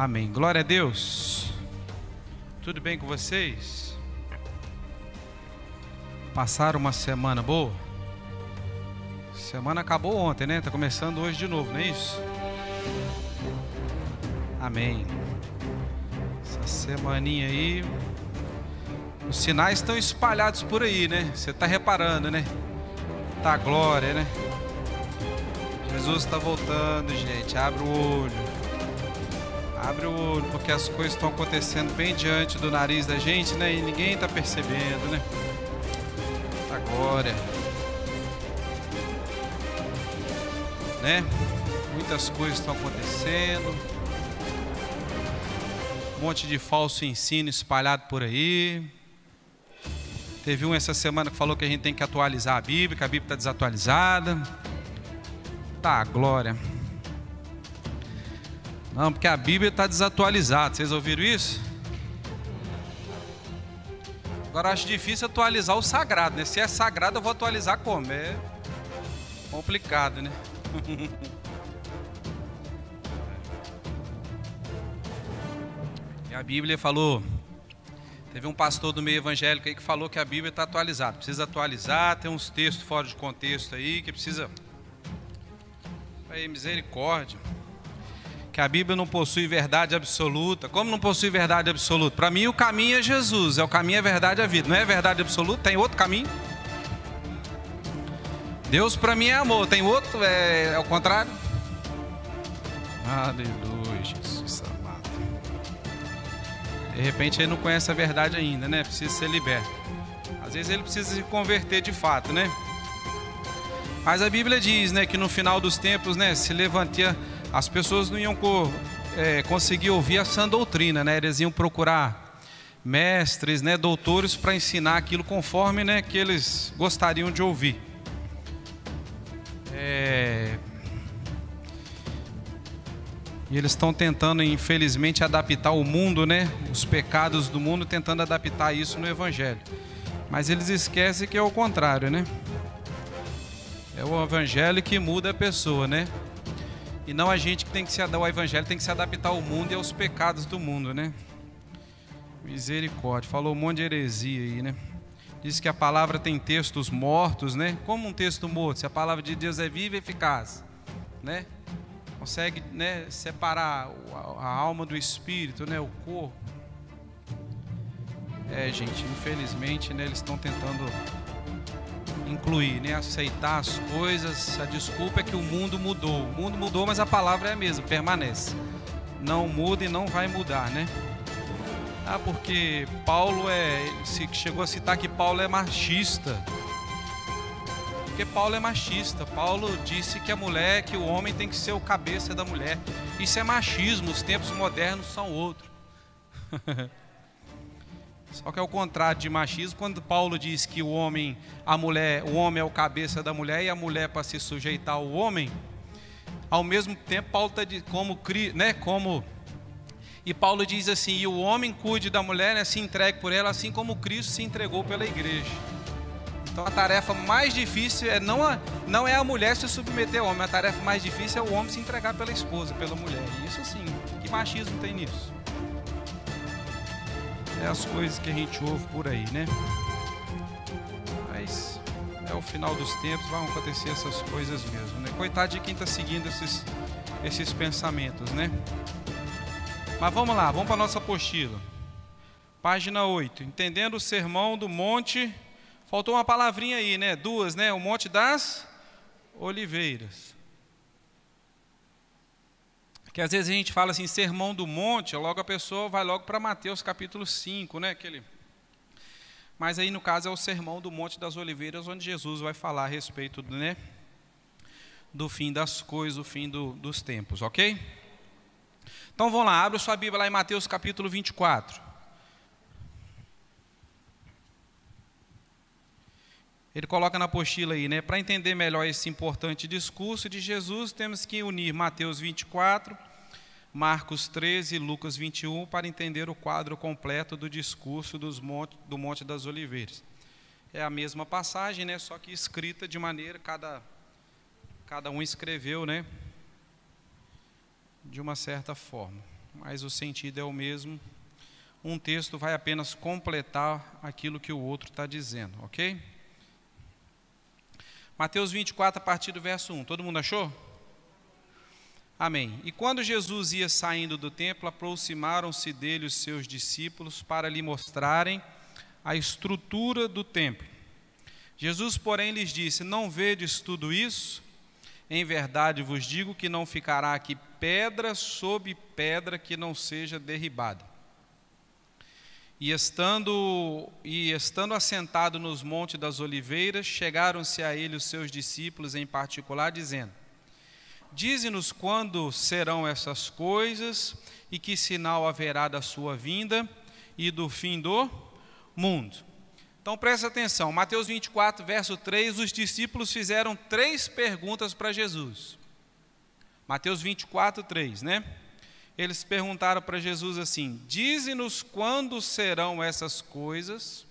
Amém. Glória a Deus. Tudo bem com vocês? Passaram uma semana boa? Semana acabou ontem, né? Tá começando hoje de novo, não é isso? Amém. Essa semaninha aí, os sinais estão espalhados por aí, né? Você tá reparando, né? Tá glória, né? Jesus está voltando, gente. Abre o olho. Abre o olho, porque as coisas estão acontecendo bem diante do nariz da gente, né? E ninguém está percebendo, né? Tá glória. Né? Muitas coisas estão acontecendo. Um monte de falso ensino espalhado por aí. Teve um essa semana que falou que a gente tem que atualizar a Bíblia, que a Bíblia está desatualizada. Tá, glória. Não, porque a Bíblia está desatualizada. Vocês ouviram isso? Agora eu acho difícil atualizar o sagrado, né? Se é sagrado eu vou atualizar como? É complicado, né? E a Bíblia falou, teve um pastor do meio evangélico aí que falou que a Bíblia está atualizada. Precisa atualizar, tem uns textos fora de contexto aí que precisa... Aí, misericórdia. Que a Bíblia não possui verdade absoluta. Como não possui verdade absoluta? Para mim o caminho é Jesus, é o caminho, a verdade, a vida. Não é verdade absoluta? Tem outro caminho? Deus para mim é amor, tem outro? É o contrário? Aleluia, Jesus amado. De repente ele não conhece a verdade ainda, né? Precisa ser liberto. Às vezes ele precisa se converter de fato, né? Mas a Bíblia diz, né, que no final dos tempos, né, se levantia, as pessoas não iam conseguir ouvir a sã doutrina, né? Eles iam procurar mestres, né, doutores para ensinar aquilo conforme, né, que eles gostariam de ouvir. E eles estão tentando, infelizmente, adaptar o mundo, né, os pecados do mundo, tentando adaptar isso no Evangelho. Mas eles esquecem que é o contrário, né? É o Evangelho que muda a pessoa, né? E não a gente que tem que se adaptar ao Evangelho, tem que se adaptar ao mundo e aos pecados do mundo, né? Misericórdia, falou um monte de heresia aí, né? Diz que a palavra tem textos mortos, né? Como um texto morto? Se a palavra de Deus é viva e eficaz, né? Consegue, né, separar a alma do espírito, né? O corpo. Gente, infelizmente, né, eles estão tentando incluir, né, aceitar as coisas. A desculpa é que o mundo mudou. O mundo mudou, mas a palavra é a mesma, permanece. Não muda e não vai mudar, né? Porque Paulo chegou a citar que Paulo é machista. Porque Paulo é machista. Paulo disse que que o homem tem que ser o cabeça da mulher. Isso é machismo, os tempos modernos são outros. Só que é o contrário de machismo, quando Paulo diz que o homem é o cabeça da mulher e a mulher para se sujeitar ao homem. Ao mesmo tempo, Paulo está e Paulo diz assim: e o homem cuide da mulher, né, se entregue por ela, assim como Cristo se entregou pela igreja. Então a tarefa mais difícil não é a mulher se submeter ao homem, a tarefa mais difícil é o homem se entregar pela esposa, pela mulher. Isso sim, que machismo tem nisso? É as coisas que a gente ouve por aí, né? Mas é o final dos tempos, vão acontecer essas coisas mesmo, né? Coitado de quem está seguindo esses pensamentos, né? Mas vamos lá, vamos para a nossa apostila. Página 8. Entendendo o sermão do monte. Faltou uma palavrinha aí, né? Duas, né? O Monte das Oliveiras. Que às vezes a gente fala assim, sermão do monte, logo a pessoa vai logo para Mateus capítulo 5, né? Mas aí no caso é o sermão do Monte das Oliveiras, onde Jesus vai falar a respeito, né, do fim das coisas, o fim dos tempos, ok? Então vamos lá, abre sua Bíblia lá em Mateus capítulo 24. Ele coloca na apostila aí, né? Para entender melhor esse importante discurso de Jesus, temos que unir Mateus 24, Marcos 13 e Lucas 21 para entender o quadro completo do discurso do Monte das Oliveiras. É a mesma passagem, né? Só que escrita de maneira, cada um escreveu, né, de uma certa forma. mas o sentido é o mesmo. Um texto vai apenas completar aquilo que o outro está dizendo, ok? Mateus 24, a partir do verso 1. Todo mundo achou? Amém. E quando Jesus ia saindo do templo, aproximaram-se dele os seus discípulos para lhe mostrarem a estrutura do templo. Jesus, porém, lhes disse: não vedes tudo isso? Em verdade vos digo que não ficará aqui pedra sobre pedra que não seja derribada. E estando assentado nos montes das oliveiras, chegaram-se a ele os seus discípulos em particular, dizendo: dize-nos quando serão essas coisas e que sinal haverá da sua vinda e do fim do mundo. Então presta atenção, Mateus 24, verso 3, os discípulos fizeram 3 perguntas para Jesus. Mateus 24, 3, né? Eles perguntaram para Jesus assim: dize-nos quando serão essas coisas,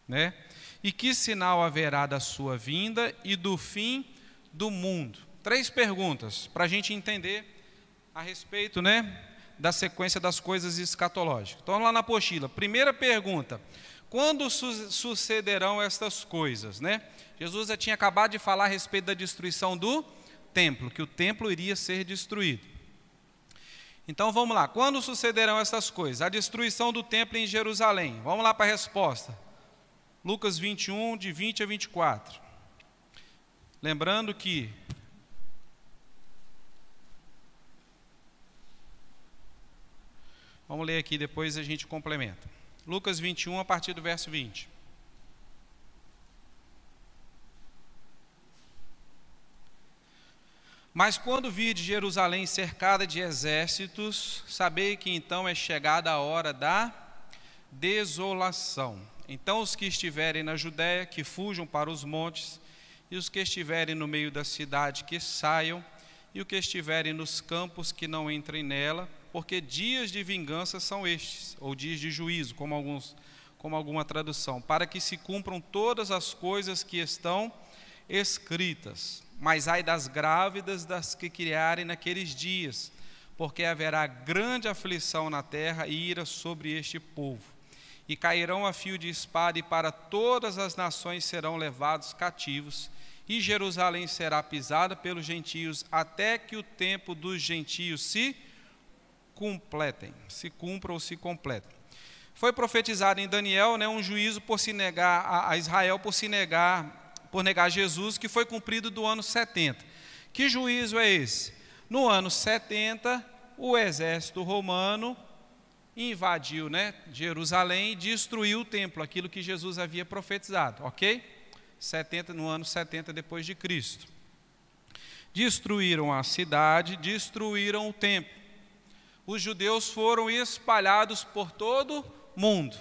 né? E que sinal haverá da sua vinda e do fim do mundo. 3 perguntas para a gente entender a respeito, né, da sequência das coisas escatológicas. Então, lá na apostila, primeira pergunta: quando sucederão estas coisas, né? Jesus já tinha acabado de falar a respeito da destruição do templo, que o templo iria ser destruído. Então vamos lá, quando sucederão essas coisas? A destruição do templo em Jerusalém. Vamos lá para a resposta. Lucas 21, de 20 a 24. Lembrando que vamos ler aqui, depois a gente complementa. Lucas 21, a partir do verso 20. Mas quando virdes Jerusalém cercada de exércitos, sabei que então é chegada a hora da desolação. Então os que estiverem na Judéia, que fujam para os montes, e os que estiverem no meio da cidade, que saiam, e os que estiverem nos campos, que não entrem nela, porque dias de vingança são estes, ou dias de juízo, como alguma tradução, para que se cumpram todas as coisas que estão escritas. Mas ai das grávidas, das que criarem naqueles dias, porque haverá grande aflição na terra e ira sobre este povo. E cairão a fio de espada, e para todas as nações serão levados cativos, e Jerusalém será pisada pelos gentios, até que o tempo dos gentios se cumpra ou se completem. Foi profetizado em Daniel, né, um juízo por se negar a Israel, por negar Jesus, que foi cumprido do ano 70. Que juízo é esse? No ano 70, o exército romano invadiu, né, Jerusalém e destruiu o templo, aquilo que Jesus havia profetizado, ok? No ano 70 depois de Cristo. Destruíram a cidade, destruíram o templo. Os judeus foram espalhados por todo mundo,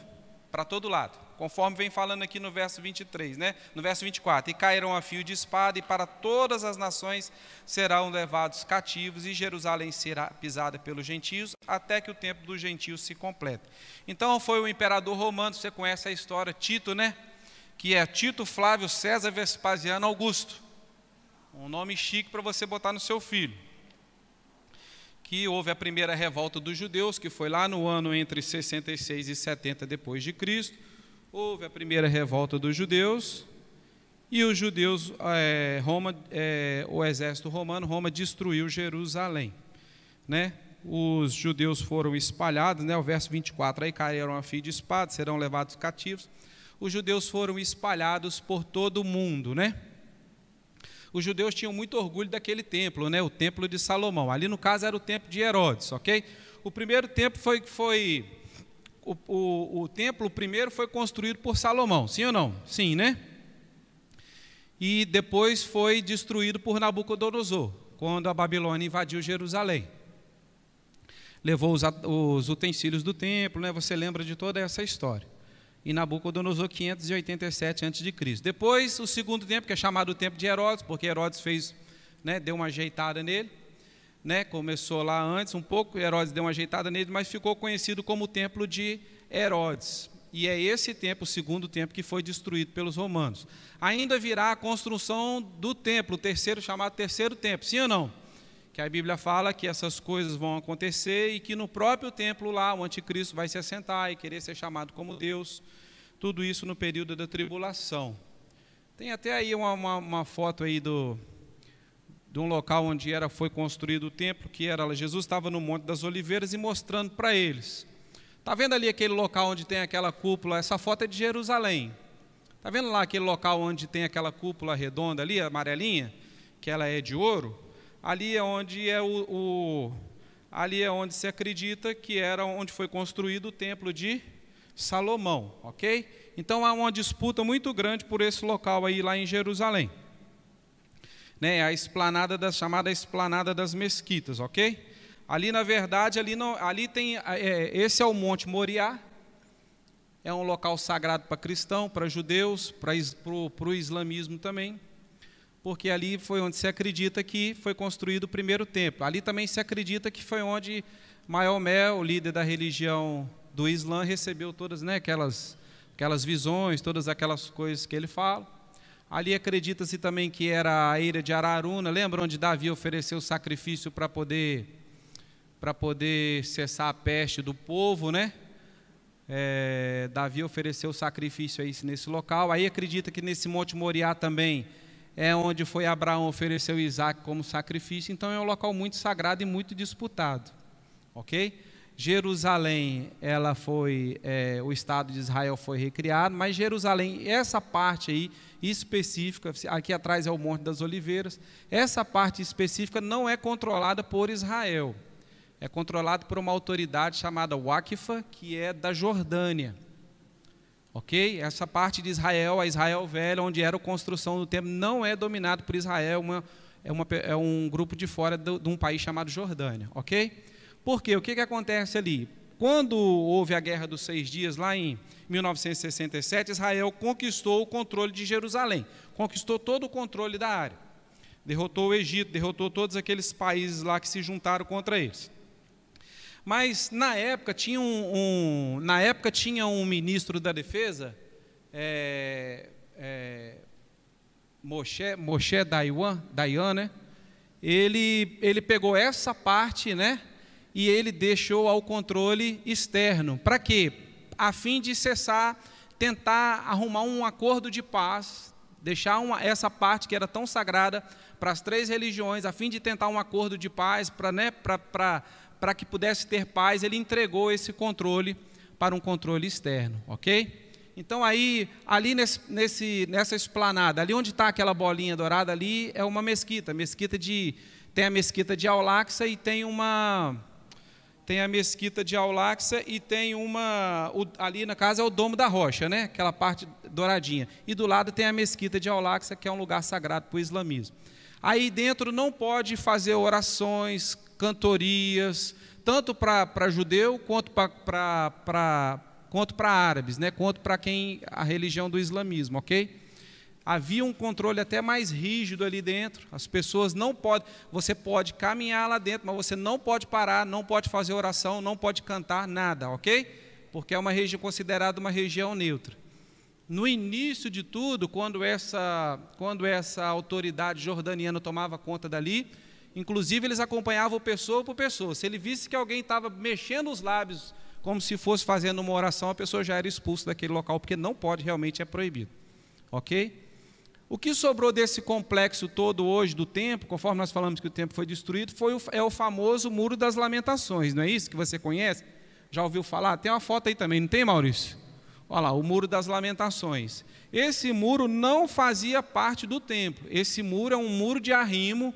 para todo lado, conforme vem falando aqui no verso 23, né? No verso 24, e caíram a fio de espada, e para todas as nações serão levados cativos, e Jerusalém será pisada pelos gentios, até que o tempo dos gentios se complete. Então foi o imperador romano, você conhece a história, Tito, né? Que é Tito Flávio César Vespasiano Augusto, um nome chique para você botar no seu filho. Que houve a primeira revolta dos judeus, que foi lá no ano entre 66 e 70 depois de Cristo. Houve a primeira revolta dos judeus, e os judeus, o exército romano, Roma destruiu Jerusalém, né? Os judeus foram espalhados, né? O verso 24, aí caíram a fio de espada, serão levados cativos. Os judeus foram espalhados por todo o mundo, né? Os judeus tinham muito orgulho daquele templo, né? O templo de Salomão. Ali no caso era o templo de Herodes, ok? O primeiro templo o templo primeiro foi construído por Salomão, sim ou não? Sim, né? E depois foi destruído por Nabucodonosor, quando a Babilônia invadiu Jerusalém. Levou os utensílios do templo, né? Você lembra de toda essa história. E Nabucodonosor 587 a.C. Depois o segundo templo, que é chamado o templo de Herodes, porque Herodes fez, né, deu uma ajeitada nele, né, começou lá antes um pouco, Herodes deu uma ajeitada nele, mas ficou conhecido como o templo de Herodes. E é esse templo, o segundo templo, que foi destruído pelos romanos. Ainda virá a construção do templo, o terceiro, chamado terceiro templo, sim ou não? que a Bíblia fala que essas coisas vão acontecer e que no próprio templo lá o anticristo vai se assentar e querer ser chamado como Deus, tudo isso no período da tribulação. Tem até aí uma foto aí de um local onde foi construído o templo, que era, Jesus estava no Monte das Oliveiras e mostrando para eles. Está vendo ali aquele local onde tem aquela cúpula? Essa foto é de Jerusalém. Está vendo lá aquele local onde tem aquela cúpula redonda ali, amarelinha, que ela é de ouro? Ali é onde ali é onde se acredita que era onde foi construído o templo de Salomão, ok? Então há uma disputa muito grande por esse local aí lá em Jerusalém, né? A esplanada chamada esplanada das mesquitas, ok? Ali na verdade ali tem esse é o Monte Moriá, é um local sagrado para cristão, para judeus, para o islamismo também, porque ali foi onde se acredita que foi construído o primeiro templo. Ali também se acredita que foi onde Maomé, o líder da religião do Islã, recebeu todas, né, aquelas visões, todas aquelas coisas que ele fala. Ali acredita-se também que era a eira de Araruna, lembra onde Davi ofereceu sacrifício para poder cessar a peste do povo, né? Davi ofereceu sacrifício aí nesse local. Aí acredita que nesse Monte Moriá também é onde foi Abraão ofereceu Isaac como sacrifício. Então é um local muito sagrado e muito disputado, ok? Jerusalém, o Estado de Israel foi recriado, mas Jerusalém, essa parte aí específica, aqui atrás é o Monte das Oliveiras, essa parte específica não é controlada por Israel, é controlada por uma autoridade chamada Waquifa, que é da Jordânia, ok? Essa parte de Israel, a Israel velha, onde era a construção do templo, não é dominado por Israel, é um grupo de fora de um país chamado Jordânia, ok? Por quê? O que acontece ali? Quando houve a Guerra dos 6 Dias, lá em 1967, Israel conquistou o controle de Jerusalém, conquistou todo o controle da área, derrotou o Egito, derrotou todos aqueles países lá que se juntaram contra eles. Mas na época tinha um ministro da defesa, Moshe Dayan, né? Ele pegou essa parte, né? E ele deixou ao controle externo. Para quê? A fim de cessar, tentar arrumar um acordo de paz, deixar essa parte que era tão sagrada para as 3 religiões, a fim de tentar um acordo de paz, para que pudesse ter paz. Ele entregou esse controle para um controle externo, ok? Então aí, ali nessa esplanada, ali onde está aquela bolinha dourada, ali é uma mesquita, tem a mesquita de Al-Aqsa e tem a mesquita de Al-Aqsa e tem ali na casa é o Domo da Rocha, né? Aquela parte douradinha. E do lado tem a mesquita de Al-Aqsa, que é um lugar sagrado para o islamismo. Aí dentro não pode fazer orações, cantorias, tanto para judeu quanto para árabes, né? Quanto para a religião do islamismo, ok? Havia um controle até mais rígido ali dentro. As pessoas não podem, você pode caminhar lá dentro, mas você não pode parar, não pode fazer oração, não pode cantar nada, ok? Porque é uma região considerada uma região neutra. No início de tudo, quando essa autoridade jordaniana tomava conta dali, inclusive eles acompanhavam pessoa por pessoa. Se ele visse que alguém estava mexendo os lábios como se fosse fazendo uma oração, a pessoa já era expulsa daquele local, porque não pode, realmente é proibido, ok? O que sobrou desse complexo todo hoje do templo, conforme nós falamos que o templo foi destruído, é o famoso Muro das Lamentações, não é isso que você conhece? Já ouviu falar? Tem uma foto aí também, não tem, Maurício? Olha lá, o Muro das Lamentações. Esse muro não fazia parte do templo. Esse muro é um muro de arrimo,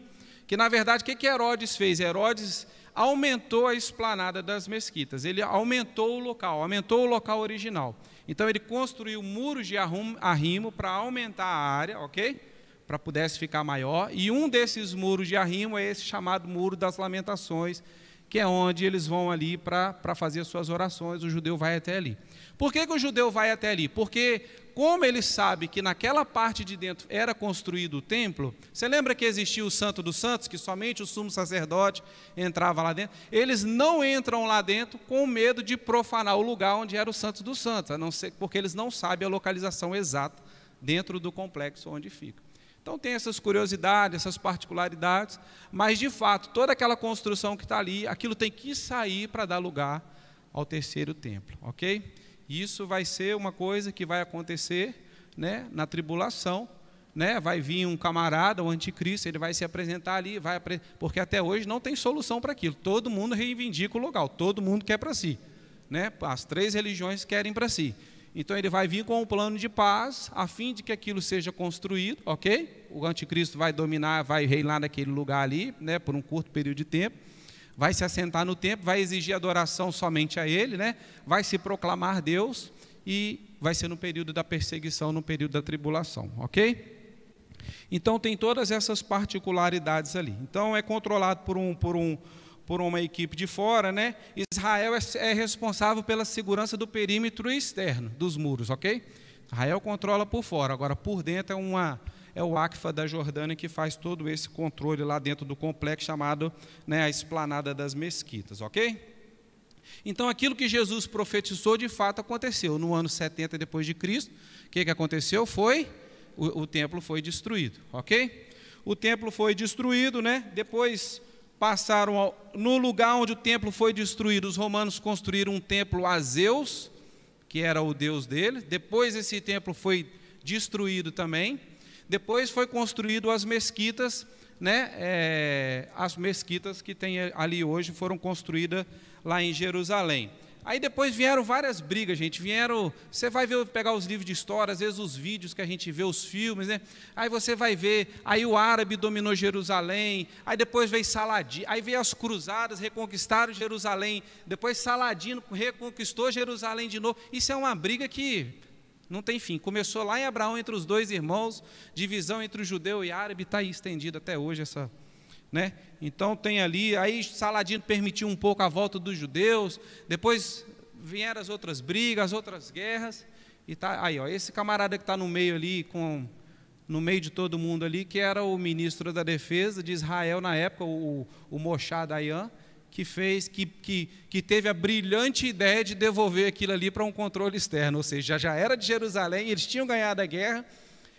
que na verdade, o que Herodes fez? Herodes aumentou a esplanada das mesquitas, ele aumentou o local original. Então ele construiu muros de arrimo para aumentar a área, ok? Para pudesse ficar maior. E um desses muros de arrimo é esse chamado Muro das Lamentações, que é onde eles vão ali para fazer suas orações. O judeu vai até ali. Por que o judeu vai até ali? Porque como ele sabe que naquela parte de dentro era construído o templo, você lembra que existia o Santo dos Santos, que somente o sumo sacerdote entrava lá dentro? Eles não entram lá dentro com medo de profanar o lugar onde era o Santo dos Santos, a não ser porque eles não sabem a localização exata dentro do complexo onde fica. Então tem essas curiosidades, essas particularidades, mas de fato, toda aquela construção que está ali, aquilo tem que sair para dar lugar ao terceiro templo, ok? Isso vai ser uma coisa que vai acontecer, né, na tribulação, né? Vai vir um camarada, o anticristo, ele vai se apresentar ali, porque até hoje não tem solução para aquilo, todo mundo reivindica o local, todo mundo quer para si, né? As 3 religiões querem para si. Então ele vai vir com um plano de paz, a fim de que aquilo seja construído, ok? O anticristo vai dominar, vai reinar naquele lugar ali, né, por um curto período de tempo, vai se assentar no templo, vai exigir adoração somente a ele, né? Vai se proclamar Deus e vai ser no período da perseguição, no período da tribulação, ok? Então tem todas essas particularidades ali. Então é controlado por uma equipe de fora, né? Israel é responsável pela segurança do perímetro externo dos muros, ok? Israel controla por fora, agora por dentro é o Acfa da Jordânia que faz todo esse controle lá dentro do complexo chamado, né, a Esplanada das Mesquitas, ok? Então aquilo que Jesus profetizou de fato aconteceu. No ano 70 depois de Cristo, o que aconteceu? O templo foi destruído, ok? O templo foi destruído, né? Depois passaram no lugar onde o templo foi destruído, os romanos construíram um templo a Zeus, que era o deus deles. Depois esse templo foi destruído também. Depois foi construído as mesquitas, né? As mesquitas que tem ali hoje foram construídas lá em Jerusalém. Aí depois vieram várias brigas, gente. Você vai pegar os livros de história, às vezes os vídeos que a gente vê, os filmes, né? Aí você vai ver, aí o árabe dominou Jerusalém, aí depois veio Saladino, aí veio as cruzadas, reconquistaram Jerusalém, depois Saladino reconquistou Jerusalém de novo. Isso é uma briga que não tem fim. Começou lá em Abraão, entre os 2 irmãos, divisão entre o judeu e árabe, está aí estendida até hoje essa, né? Então tem ali, aí Saladino permitiu um pouco a volta dos judeus, depois vieram as outras brigas, as outras guerras, e tá aí, ó, esse camarada que está no meio ali, no meio de todo mundo ali, que era o ministro da defesa de Israel na época, o Moshe Dayan, que teve a brilhante ideia de devolver aquilo ali para um controle externo, ou seja, já era de Jerusalém, eles tinham ganhado a guerra.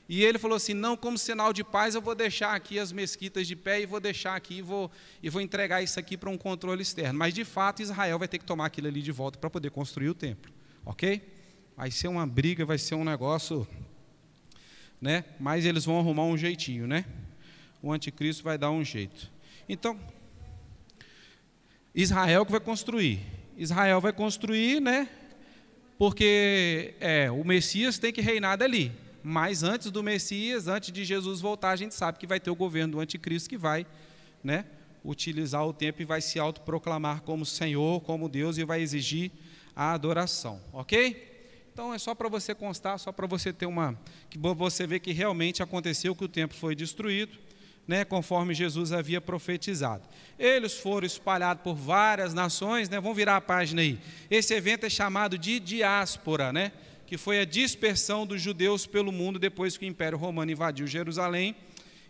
E ele falou assim, não, como sinal de paz, eu vou deixar aqui as mesquitas de pé e vou deixar aqui e vou entregar isso aqui para um controle externo. Mas, de fato, Israel vai ter que tomar aquilo ali de volta para poder construir o templo. Ok? Vai ser uma briga, vai ser um negócio, né? Mas eles vão arrumar um jeitinho, né? O anticristo vai dar um jeito. Então, Israel que vai construir. Israel vai construir, né? Porque o Messias tem que reinar dali. Mas antes do Messias, antes de Jesus voltar, a gente sabe que vai ter o governo do anticristo que vai, né, utilizar o tempo e vai se autoproclamar como Senhor, como Deus, e vai exigir a adoração, ok? Então é só para você constar, só para você ter que você ver que realmente aconteceu, que o templo foi destruído, né, conforme Jesus havia profetizado. Eles foram espalhados por várias nações, né, vamos virar a página aí. Esse evento é chamado de diáspora, né? Que foi a dispersão dos judeus pelo mundo depois que o Império Romano invadiu Jerusalém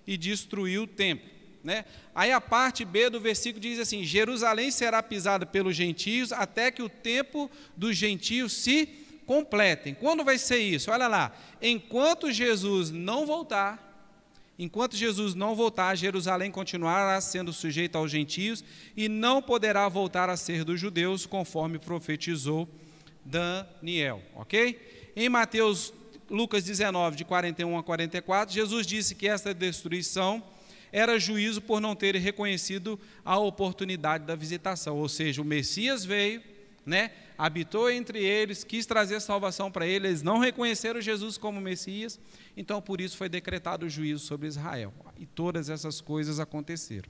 e destruiu o templo, né? Aí a parte B do versículo diz assim, Jerusalém será pisada pelos gentios até que o tempo dos gentios se completem. Quando vai ser isso? Olha lá, enquanto Jesus não voltar, Jerusalém continuará sendo sujeita aos gentios e não poderá voltar a ser dos judeus, conforme profetizou Daniel, ok? Em Lucas 19, de 41 a 44, Jesus disse que esta destruição era juízo por não terem reconhecido a oportunidade da visitação, ou seja, o Messias veio, né, habitou entre eles, quis trazer salvação para eles, eles não reconheceram Jesus como Messias, então por isso foi decretado o juízo sobre Israel, e todas essas coisas aconteceram.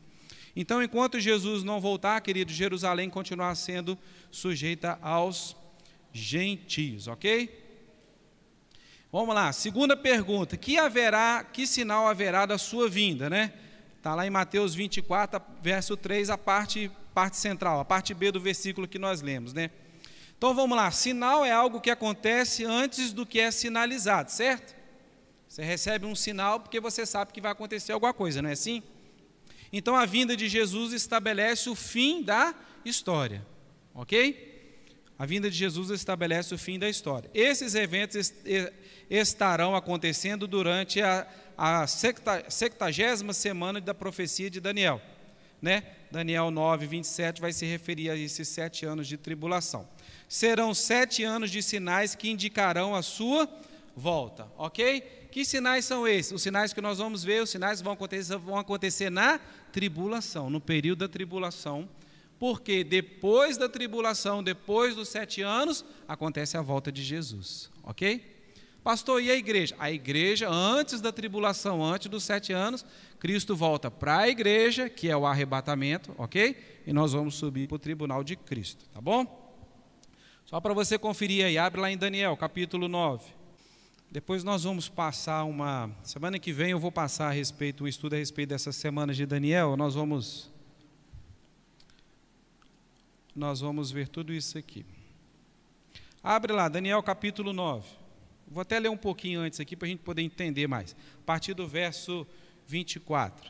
Então, enquanto Jesus não voltar, querido, Jerusalém continuará sendo sujeita aos gentios, ok? Vamos lá, segunda pergunta, que sinal haverá da sua vinda, né? Está lá em Mateus 24, verso 3, a parte central, a parte B do versículo que nós lemos, né? Então vamos lá, sinal é algo que acontece antes do que é sinalizado, certo? Você recebe um sinal porque você sabe que vai acontecer alguma coisa, não é assim? Então a vinda de Jesus estabelece o fim da história, ok? A vinda de Jesus estabelece o fim da história. Esses eventos estarão acontecendo durante a 70ª semana da profecia de Daniel, né? Daniel 9, 27 vai se referir a esses 7 anos de tribulação. Serão 7 anos de sinais que indicarão a sua volta, ok? Que sinais são esses? Os sinais que nós vamos ver, os sinais que vão acontecer na tribulação, no período da tribulação, porque depois da tribulação, depois dos 7 anos, acontece a volta de Jesus, ok? Pastor, e a igreja? A igreja, antes da tribulação, antes dos 7 anos, Cristo volta para a igreja, que é o arrebatamento, ok? E nós vamos subir para o tribunal de Cristo, tá bom? Só para você conferir aí, abre lá em Daniel, capítulo 9. Depois nós vamos passar semana que vem eu vou passar um estudo a respeito dessas semanas de Daniel, nós vamos ver tudo isso aqui. Abre lá, Daniel capítulo 9. Vou até ler um pouquinho antes aqui para a gente poder entender mais. A partir do verso 24.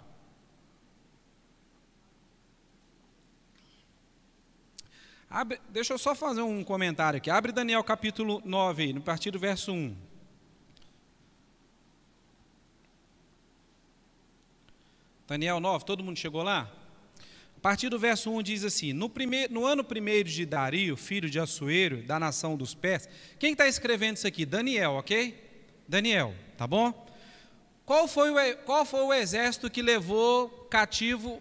Deixa eu só fazer um comentário aqui. Abre Daniel capítulo 9 aí, no partir do verso 1. Daniel 9, todo mundo chegou lá? A partir do verso 1 diz assim: no ano 1º de Dario, filho de Assuero, da nação dos persas. Quem está escrevendo isso aqui? Daniel, ok? Daniel, tá bom? Qual foi o exército que levou cativo,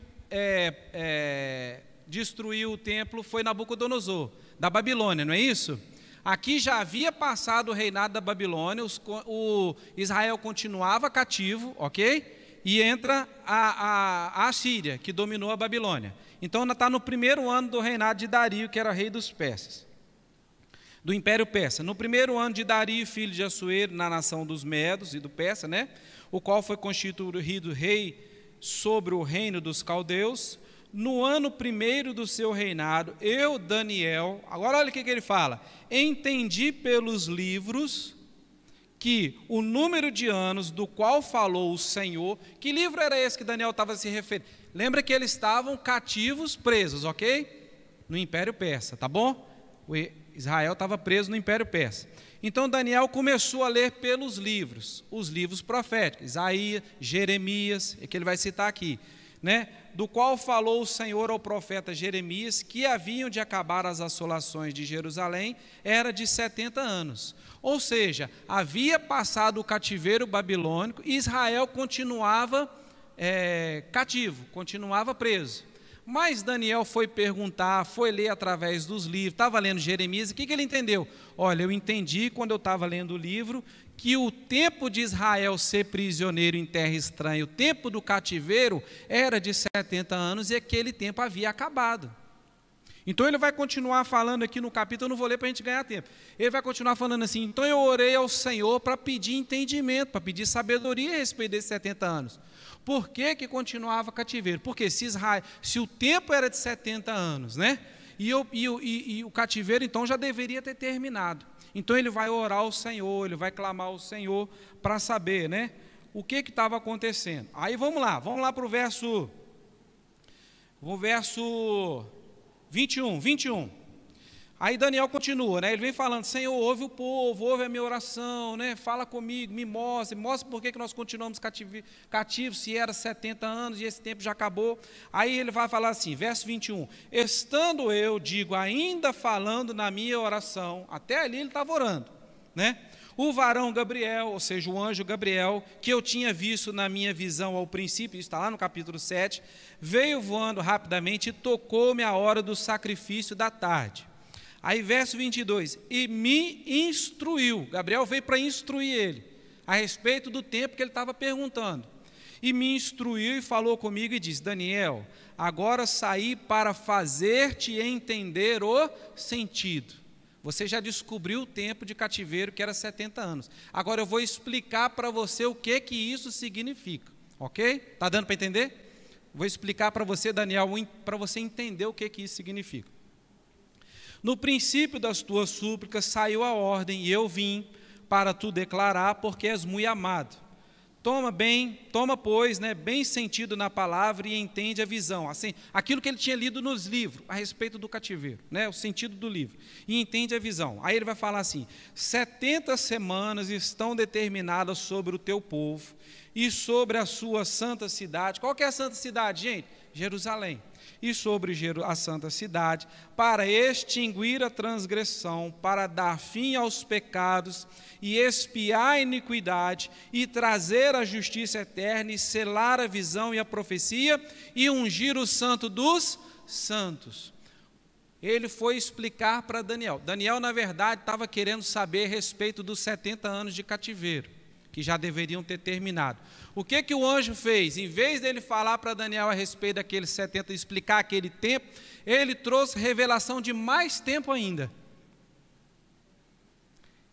destruiu o templo? Foi Nabucodonosor, da Babilônia, não é isso? Aqui já havia passado o reinado da Babilônia, o Israel continuava cativo, ok? E entra a Assíria, que dominou a Babilônia. Então, ela está no 1º ano do reinado de Dario, que era rei dos persas, do Império Persa. No 1º ano de Dario, filho de Assuero, na nação dos Medos e do Persa, né? O qual foi constituído rei sobre o reino dos caldeus. No ano 1º do seu reinado, eu, Daniel, agora olha o que ele fala: entendi pelos livros que o número de anos do qual falou o Senhor. Que livro era esse que Daniel estava se referindo? Lembra que eles estavam cativos, presos, ok? No Império Persa, tá bom? Israel estava preso no Império Persa. Então Daniel começou a ler pelos livros, os livros proféticos, Isaías, Jeremias, é que ele vai citar aqui, né? Do qual falou o Senhor ao profeta Jeremias, que haviam de acabar as assolações de Jerusalém, era de 70 anos. Ou seja, havia passado o cativeiro babilônico e Israel continuava cativo, continuava preso. Mas Daniel foi perguntar, foi ler através dos livros, estava lendo Jeremias, e o que ele entendeu? Olha, eu entendi quando eu estava lendo o livro que o tempo de Israel ser prisioneiro em terra estranha, o tempo do cativeiro era de 70 anos e aquele tempo havia acabado. Então ele vai continuar falando aqui no capítulo, eu não vou ler para a gente ganhar tempo. Ele vai continuar falando assim: então eu orei ao Senhor para pedir entendimento, para pedir sabedoria a respeito desses 70 anos. Por que continuava cativeiro? Porque se o tempo era de 70 anos, né? E o cativeiro então já deveria ter terminado. Então ele vai orar ao Senhor, ele vai clamar ao Senhor para saber, né, o que estava acontecendo. Aí vamos lá para o verso 21. Aí Daniel continua, né? Ele vem falando: Senhor, ouve o povo, ouve a minha oração, né? Fala comigo, me mostra por que nós continuamos cativos, se era 70 anos e esse tempo já acabou. Aí ele vai falar assim, verso 21, estando eu, digo, ainda falando na minha oração, até ali ele estava orando, né? O varão Gabriel, ou seja, o anjo Gabriel, que eu tinha visto na minha visão ao princípio, isso está lá no capítulo 7, veio voando rapidamente e tocou-me a hora do sacrifício da tarde. Aí verso 22, e me instruiu, Gabriel veio para instruir ele, a respeito do tempo que ele estava perguntando, e me instruiu e falou comigo e disse: Daniel, agora saí para fazer-te entender o sentido. Você já descobriu o tempo de cativeiro, que era 70 anos. Agora eu vou explicar para você o que isso significa, ok? Está dando para entender? Vou explicar para você, Daniel, para você entender o que isso significa. No princípio das tuas súplicas saiu a ordem, e eu vim para tu declarar, porque és muito amado. Toma, pois, né, bem sentido na palavra e entende a visão. Assim, aquilo que ele tinha lido nos livros, a respeito do cativeiro, né, o sentido do livro. E entende a visão. Aí ele vai falar assim: 70 semanas estão determinadas sobre o teu povo e sobre a sua santa cidade. Qual que é a santa cidade, gente? Jerusalém. E sobre a santa cidade, para extinguir a transgressão, para dar fim aos pecados e expiar a iniquidade e trazer a justiça eterna e selar a visão e a profecia e ungir o santo dos santos. Ele foi explicar para Daniel. Daniel, na verdade, estava querendo saber a respeito dos 70 anos de cativeiro, que já deveriam ter terminado. O que o anjo fez? Em vez dele falar para Daniel a respeito daqueles 70, explicar aquele tempo, ele trouxe revelação de mais tempo ainda.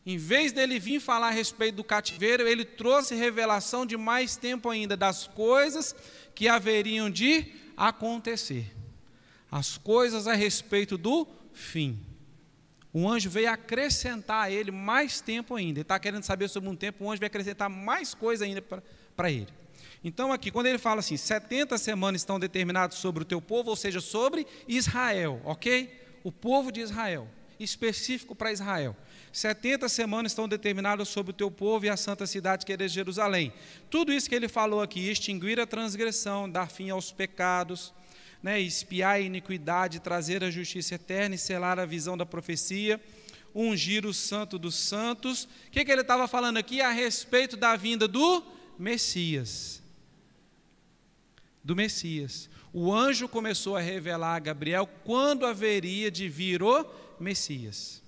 Em vez dele vir falar a respeito do cativeiro, ele trouxe revelação de mais tempo ainda, das coisas que haveriam de acontecer. As coisas a respeito do fim. O anjo veio acrescentar a ele mais tempo ainda. Ele está querendo saber sobre um tempo, o anjo vai acrescentar mais coisa ainda para ele. Então aqui, quando ele fala assim, 70 semanas estão determinadas sobre o teu povo, ou seja, sobre Israel, ok? O povo de Israel, específico para Israel. 70 semanas estão determinadas sobre o teu povo e a santa cidade que é Jerusalém. Tudo isso que ele falou aqui, extinguir a transgressão, dar fim aos pecados, né, espiar a iniquidade, trazer a justiça eterna e selar a visão da profecia, ungir o santo dos santos. O que ele estava falando aqui? A respeito da vinda do Messias. Do Messias. O anjo começou a revelar a Gabriel quando haveria de vir o Messias.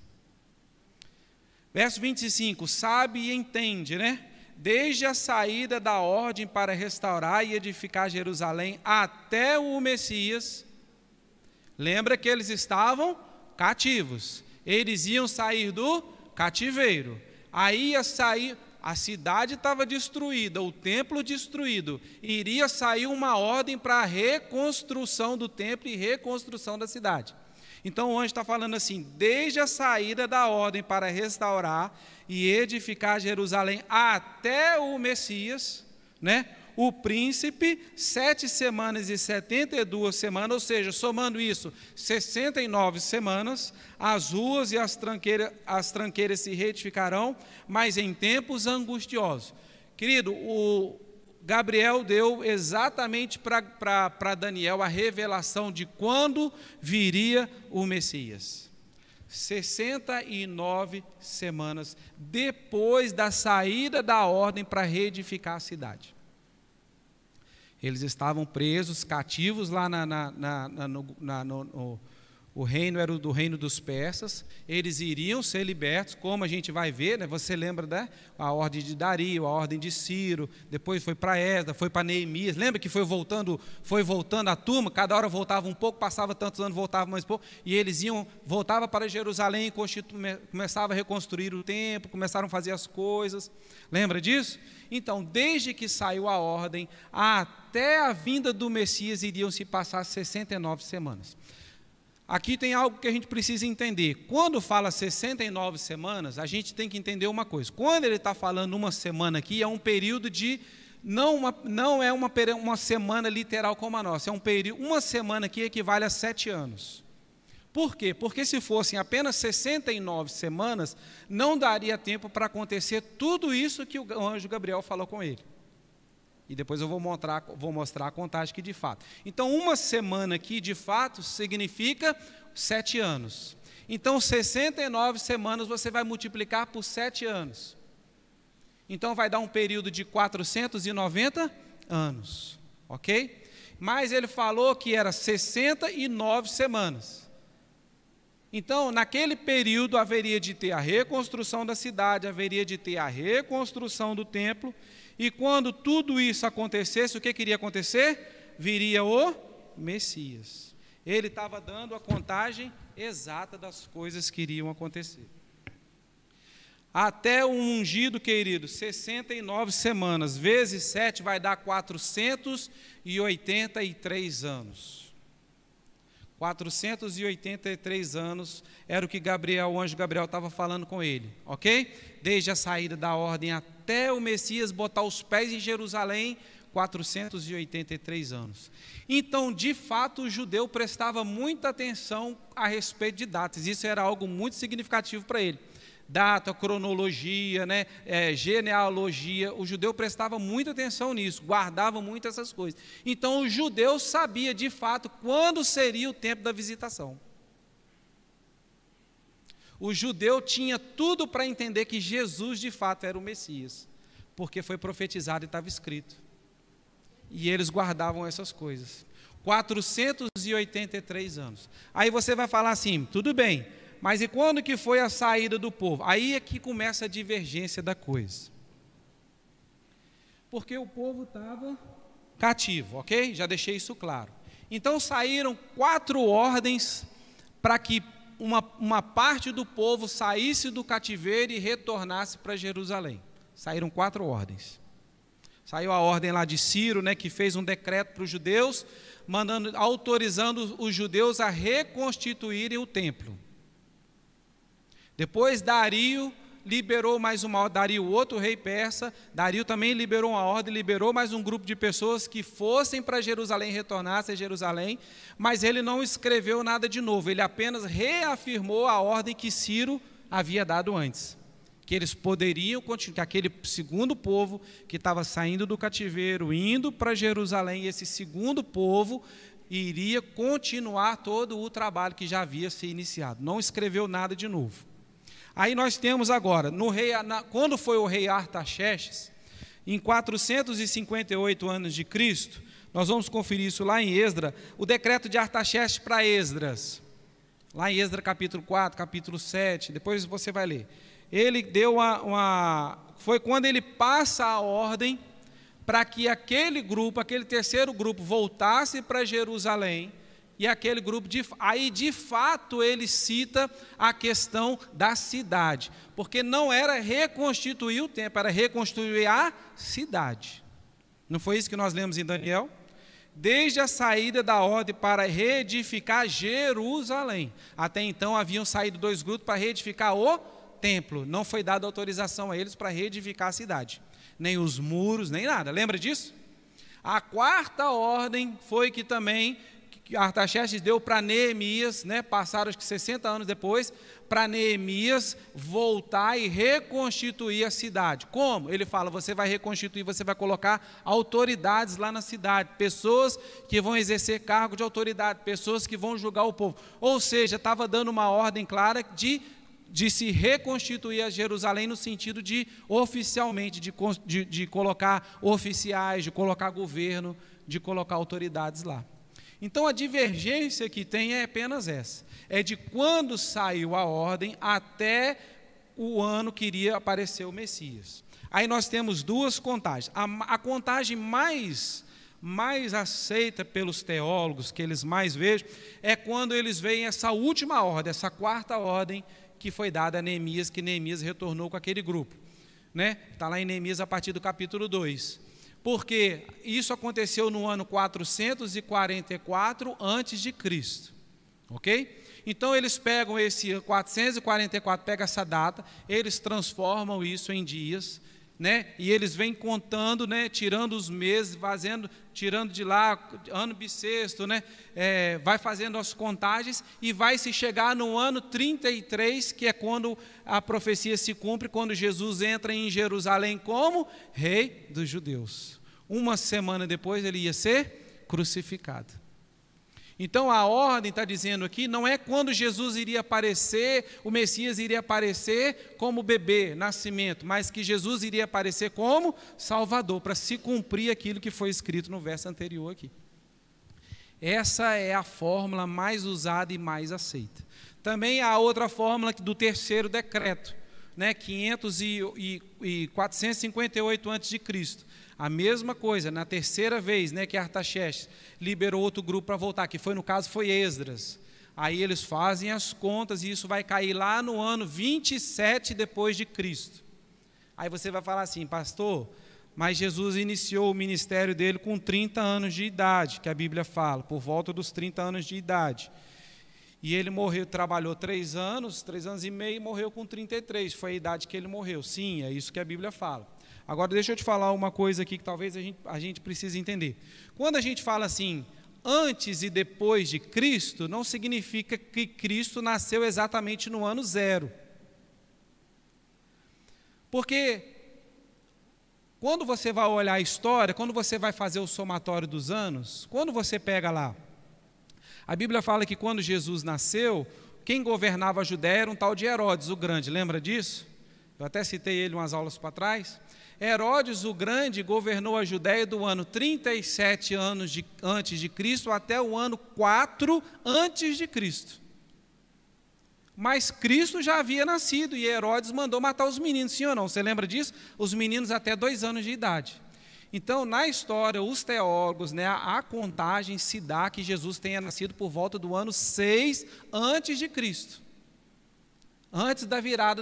Verso 25, sabe e entende, né? Desde a saída da ordem para restaurar e edificar Jerusalém até o Messias. Lembra que eles estavam cativos. Eles iam sair do cativeiro. Aí ia sair, a cidade estava destruída, o templo destruído. Iria sair uma ordem para a reconstrução do templo e reconstrução da cidade. Então o anjo está falando assim, desde a saída da ordem para restaurar e edificar Jerusalém até o Messias, né? O príncipe, 7 semanas e 72 semanas, ou seja, somando isso, 69 semanas, as ruas e as tranqueiras se reedificarão, mas em tempos angustiosos. Querido, o Gabriel deu exatamente para Daniel a revelação de quando viria o Messias. 69 semanas depois da saída da ordem para reedificar a cidade. Eles estavam presos, cativos lá o reino era do reino dos persas, eles iriam ser libertos, como a gente vai ver, né? Você lembra da a ordem de Dario, a ordem de Ciro, depois foi para Esdras, foi para Neemias, lembra que foi voltando a turma, cada hora voltava um pouco, passava tantos anos, voltava mais pouco, e eles voltavam para Jerusalém e começavam a reconstruir o templo, começaram a fazer as coisas, lembra disso? Então, desde que saiu a ordem, até a vinda do Messias, iriam se passar 69 semanas. Aqui tem algo que a gente precisa entender. Quando fala 69 semanas, a gente tem que entender uma coisa. Quando ele está falando uma semana aqui, é um período de... Não é uma semana literal como a nossa. É um período, uma semana aqui equivale a 7 anos. Por quê? Porque se fossem apenas 69 semanas, não daria tempo para acontecer tudo isso que o anjo Gabriel falou com ele. E depois eu vou mostrar a contagem que de fato. Então, uma semana aqui, de fato, significa 7 anos. Então, 69 semanas você vai multiplicar por 7 anos. Então, vai dar um período de 490 anos. Ok? Mas ele falou que era 69 semanas. Então, naquele período, haveria de ter a reconstrução da cidade, haveria de ter a reconstrução do templo. E quando tudo isso acontecesse, o que iria acontecer? Viria o Messias. Ele estava dando a contagem exata das coisas que iriam acontecer. Até o ungido, querido, 69 semanas, vezes 7 vai dar 483 anos. 483 anos era o que o anjo Gabriel estava falando com ele, ok? Desde a saída da ordem até o Messias botar os pés em Jerusalém, 483 anos. Então, de fato, o judeu prestava muita atenção a respeito de datas. Isso era algo muito significativo para ele. Data, cronologia, né, genealogia, o judeu prestava muita atenção nisso, guardava muito essas coisas. Então, o judeu sabia, de fato, quando seria o tempo da visitação. O judeu tinha tudo para entender que Jesus, de fato, era o Messias, porque foi profetizado e estava escrito. E eles guardavam essas coisas. 483 anos. Aí você vai falar assim, tudo bem, mas e quando que foi a saída do povo? Aí é que começa a divergência da coisa. Porque o povo estava cativo, ok? Já deixei isso claro. Então saíram 4 ordens para que uma parte do povo saísse do cativeiro e retornasse para Jerusalém. Saíram 4 ordens. Saiu a ordem lá de Ciro, né, que fez um decreto para os judeus, autorizando os judeus a reconstituírem o templo. Depois Dario liberou mais uma ordem, Dario, outro rei persa, Dario também liberou uma ordem, liberou mais um grupo de pessoas que fossem para Jerusalém, retornassem a Jerusalém, mas ele não escreveu nada de novo, ele apenas reafirmou a ordem que Ciro havia dado antes, que eles poderiam continuar, que aquele segundo povo que estava saindo do cativeiro, indo para Jerusalém, esse segundo povo iria continuar todo o trabalho que já havia se iniciado, não escreveu nada de novo. Aí nós temos agora, quando foi o rei Artaxerxes, em 458 anos de Cristo, nós vamos conferir isso lá em Esdras, o decreto de Artaxerxes para Esdras, lá em Esdras capítulo 4, capítulo 7, depois você vai ler. Ele deu foi quando ele passa a ordem para que aquele grupo, aquele terceiro grupo voltasse para Jerusalém, e aquele grupo, aí de fato ele cita a questão da cidade, porque não era reconstituir o templo, era reconstruir a cidade. Não foi isso que nós lemos em Daniel? Desde a saída da ordem para reedificar Jerusalém. Até então haviam saído 2 grupos para reedificar o templo. Não foi dada autorização a eles para reedificar a cidade. Nem os muros, nem nada. Lembra disso? A 4ª ordem foi que também Artaxerxes deu para Neemias, né, passaram acho que 60 anos depois, para Neemias voltar e reconstituir a cidade. Como? Ele fala, você vai reconstituir, você vai colocar autoridades lá na cidade, pessoas que vão exercer cargo de autoridade, pessoas que vão julgar o povo. Ou seja, estava dando uma ordem clara de se reconstituir a Jerusalém no sentido de oficialmente, de colocar oficiais, de colocar governo, de colocar autoridades lá. Então a divergência que tem é apenas essa, é de quando saiu a ordem até o ano que iria aparecer o Messias. Aí nós temos 2 contagens, a contagem mais aceita pelos teólogos, que eles mais vejam, é quando eles veem essa última ordem, essa 4ª ordem que foi dada a Neemias, que Neemias retornou com aquele grupo, né? Está lá em Neemias a partir do capítulo 2. Porque isso aconteceu no ano 444 a.C., ok? Então eles pegam esse 444, pegam essa data, eles transformam isso em dias, né? E eles vêm contando, né? Tirando os meses, tirando de lá, ano bissexto, né? Vai fazendo as contagens e vai se chegar no ano 33, que é quando a profecia se cumpre, quando Jesus entra em Jerusalém como rei dos judeus. Uma semana depois ele ia ser crucificado. Então a ordem está dizendo aqui, não é quando Jesus iria aparecer, o Messias iria aparecer como bebê, nascimento, mas que Jesus iria aparecer como Salvador, para se cumprir aquilo que foi escrito no verso anterior aqui. Essa é a fórmula mais usada e mais aceita. Também há outra fórmula do terceiro decreto, né, 458 a.C., a mesma coisa, na terceira vez, né, que Artaxerxes liberou outro grupo para voltar, que foi, no caso, foi Esdras. Aí eles fazem as contas e isso vai cair lá no ano 27 depois de Cristo. Aí você vai falar assim, pastor, mas Jesus iniciou o ministério dele com 30 anos de idade, que a Bíblia fala, por volta dos 30 anos de idade. E ele morreu, trabalhou 3 anos e meio, e morreu com 33. Foi a idade que ele morreu. Sim, é isso que a Bíblia fala. Agora, deixa eu te falar uma coisa aqui que talvez a gente precise entender. Quando a gente fala assim, antes e depois de Cristo, não significa que Cristo nasceu exatamente no ano 0. Porque quando você vai olhar a história, quando você vai fazer o somatório dos anos, quando você pega lá, a Bíblia fala que quando Jesus nasceu, quem governava a Judéia era um tal de Herodes o Grande, lembra disso? Eu até citei ele umas aulas para trás. Herodes o Grande governou a Judéia do ano 37 anos antes de Cristo até o ano 4 antes de Cristo. Mas Cristo já havia nascido e Herodes mandou matar os meninos, sim ou não? Você lembra disso? Os meninos até 2 anos de idade. Então, na história, os teólogos, a contagem se dá que Jesus tenha nascido por volta do ano 6 antes de Cristo. Antes da virada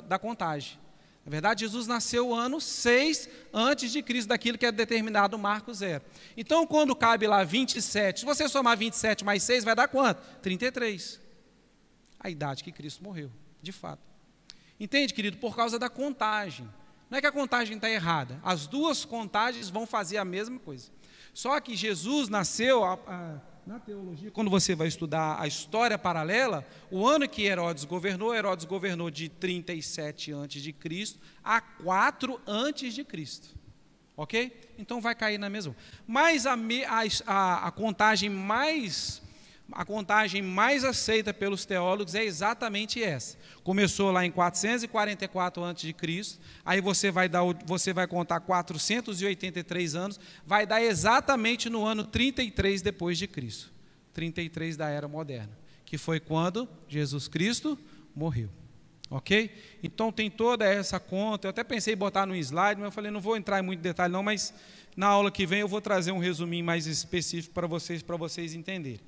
da contagem. Na verdade, Jesus nasceu o ano 6 antes de Cristo, daquilo que é determinado no Marcos 0. Então, quando cabe lá 27, se você somar 27 mais 6, vai dar quanto? 33. A idade que Cristo morreu, de fato. Entende, querido? Por causa da contagem. Não é que a contagem está errada. As duas contagens vão fazer a mesma coisa. Só que Jesus nasceu, na teologia, quando você vai estudar a história paralela, o ano que Herodes governou de 37 antes de Cristo a 4 antes de Cristo. Ok? Então vai cair na mesma. Mas a contagem mais aceita pelos teólogos é exatamente essa. Começou lá em 444 a.C., aí você vai contar 483 anos, vai dar exatamente no ano 33 depois de Cristo. 33 da era moderna, que foi quando Jesus Cristo morreu. Ok? Então tem toda essa conta. Eu até pensei em botar no slide, mas eu falei, não vou entrar em muito detalhe não, mas na aula que vem eu vou trazer um resuminho mais específico para vocês entenderem.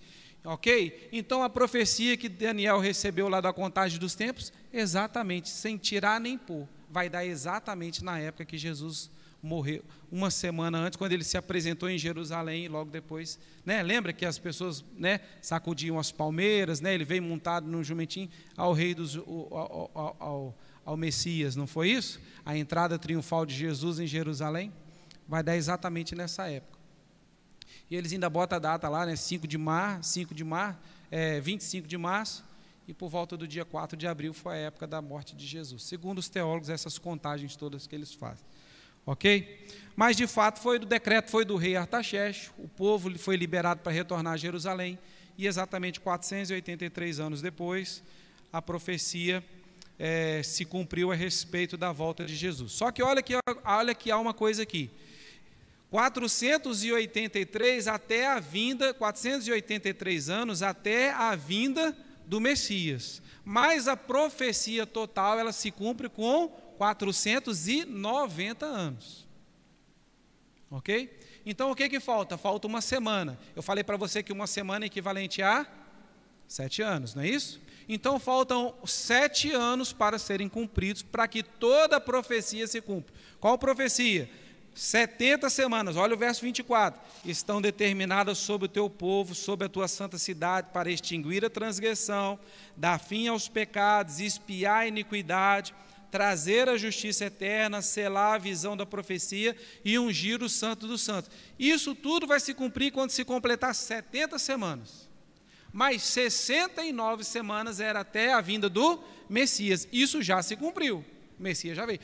Ok? Então a profecia que Daniel recebeu lá da contagem dos tempos, exatamente, sem tirar nem pôr, vai dar exatamente na época que Jesus morreu, uma semana antes, quando ele se apresentou em Jerusalém, e logo depois, lembra que as pessoas, sacudiam as palmeiras, ele veio montado num jumentinho ao rei ao Messias, não foi isso? A entrada triunfal de Jesus em Jerusalém, vai dar exatamente nessa época. E eles ainda botam a data lá, 25 de março, e por volta do dia 4 de abril foi a época da morte de Jesus. Segundo os teólogos, essas contagens todas que eles fazem. Ok? Mas de fato o decreto foi do rei Artaxerxes, o povo foi liberado para retornar a Jerusalém, e exatamente 483 anos depois, a profecia se cumpriu a respeito da volta de Jesus. Só que olha que há uma coisa aqui. 483 anos até a vinda do Messias. Mas a profecia total, ela se cumpre com 490 anos. Ok? Então o que falta? Falta uma semana. Eu falei para você que uma semana é equivalente a 7 anos, não é isso? Então faltam 7 anos para serem cumpridos, para que toda a profecia se cumpra. Qual profecia? 70 semanas, olha o verso 24, estão determinadas sobre o teu povo, sobre a tua santa cidade, para extinguir a transgressão, dar fim aos pecados, expiar a iniquidade, trazer a justiça eterna, selar a visão da profecia e ungir o santo dos santos. Isso tudo vai se cumprir quando se completar 70 semanas. Mas 69 semanas era até a vinda do Messias. Isso já se cumpriu. O Messias já veio.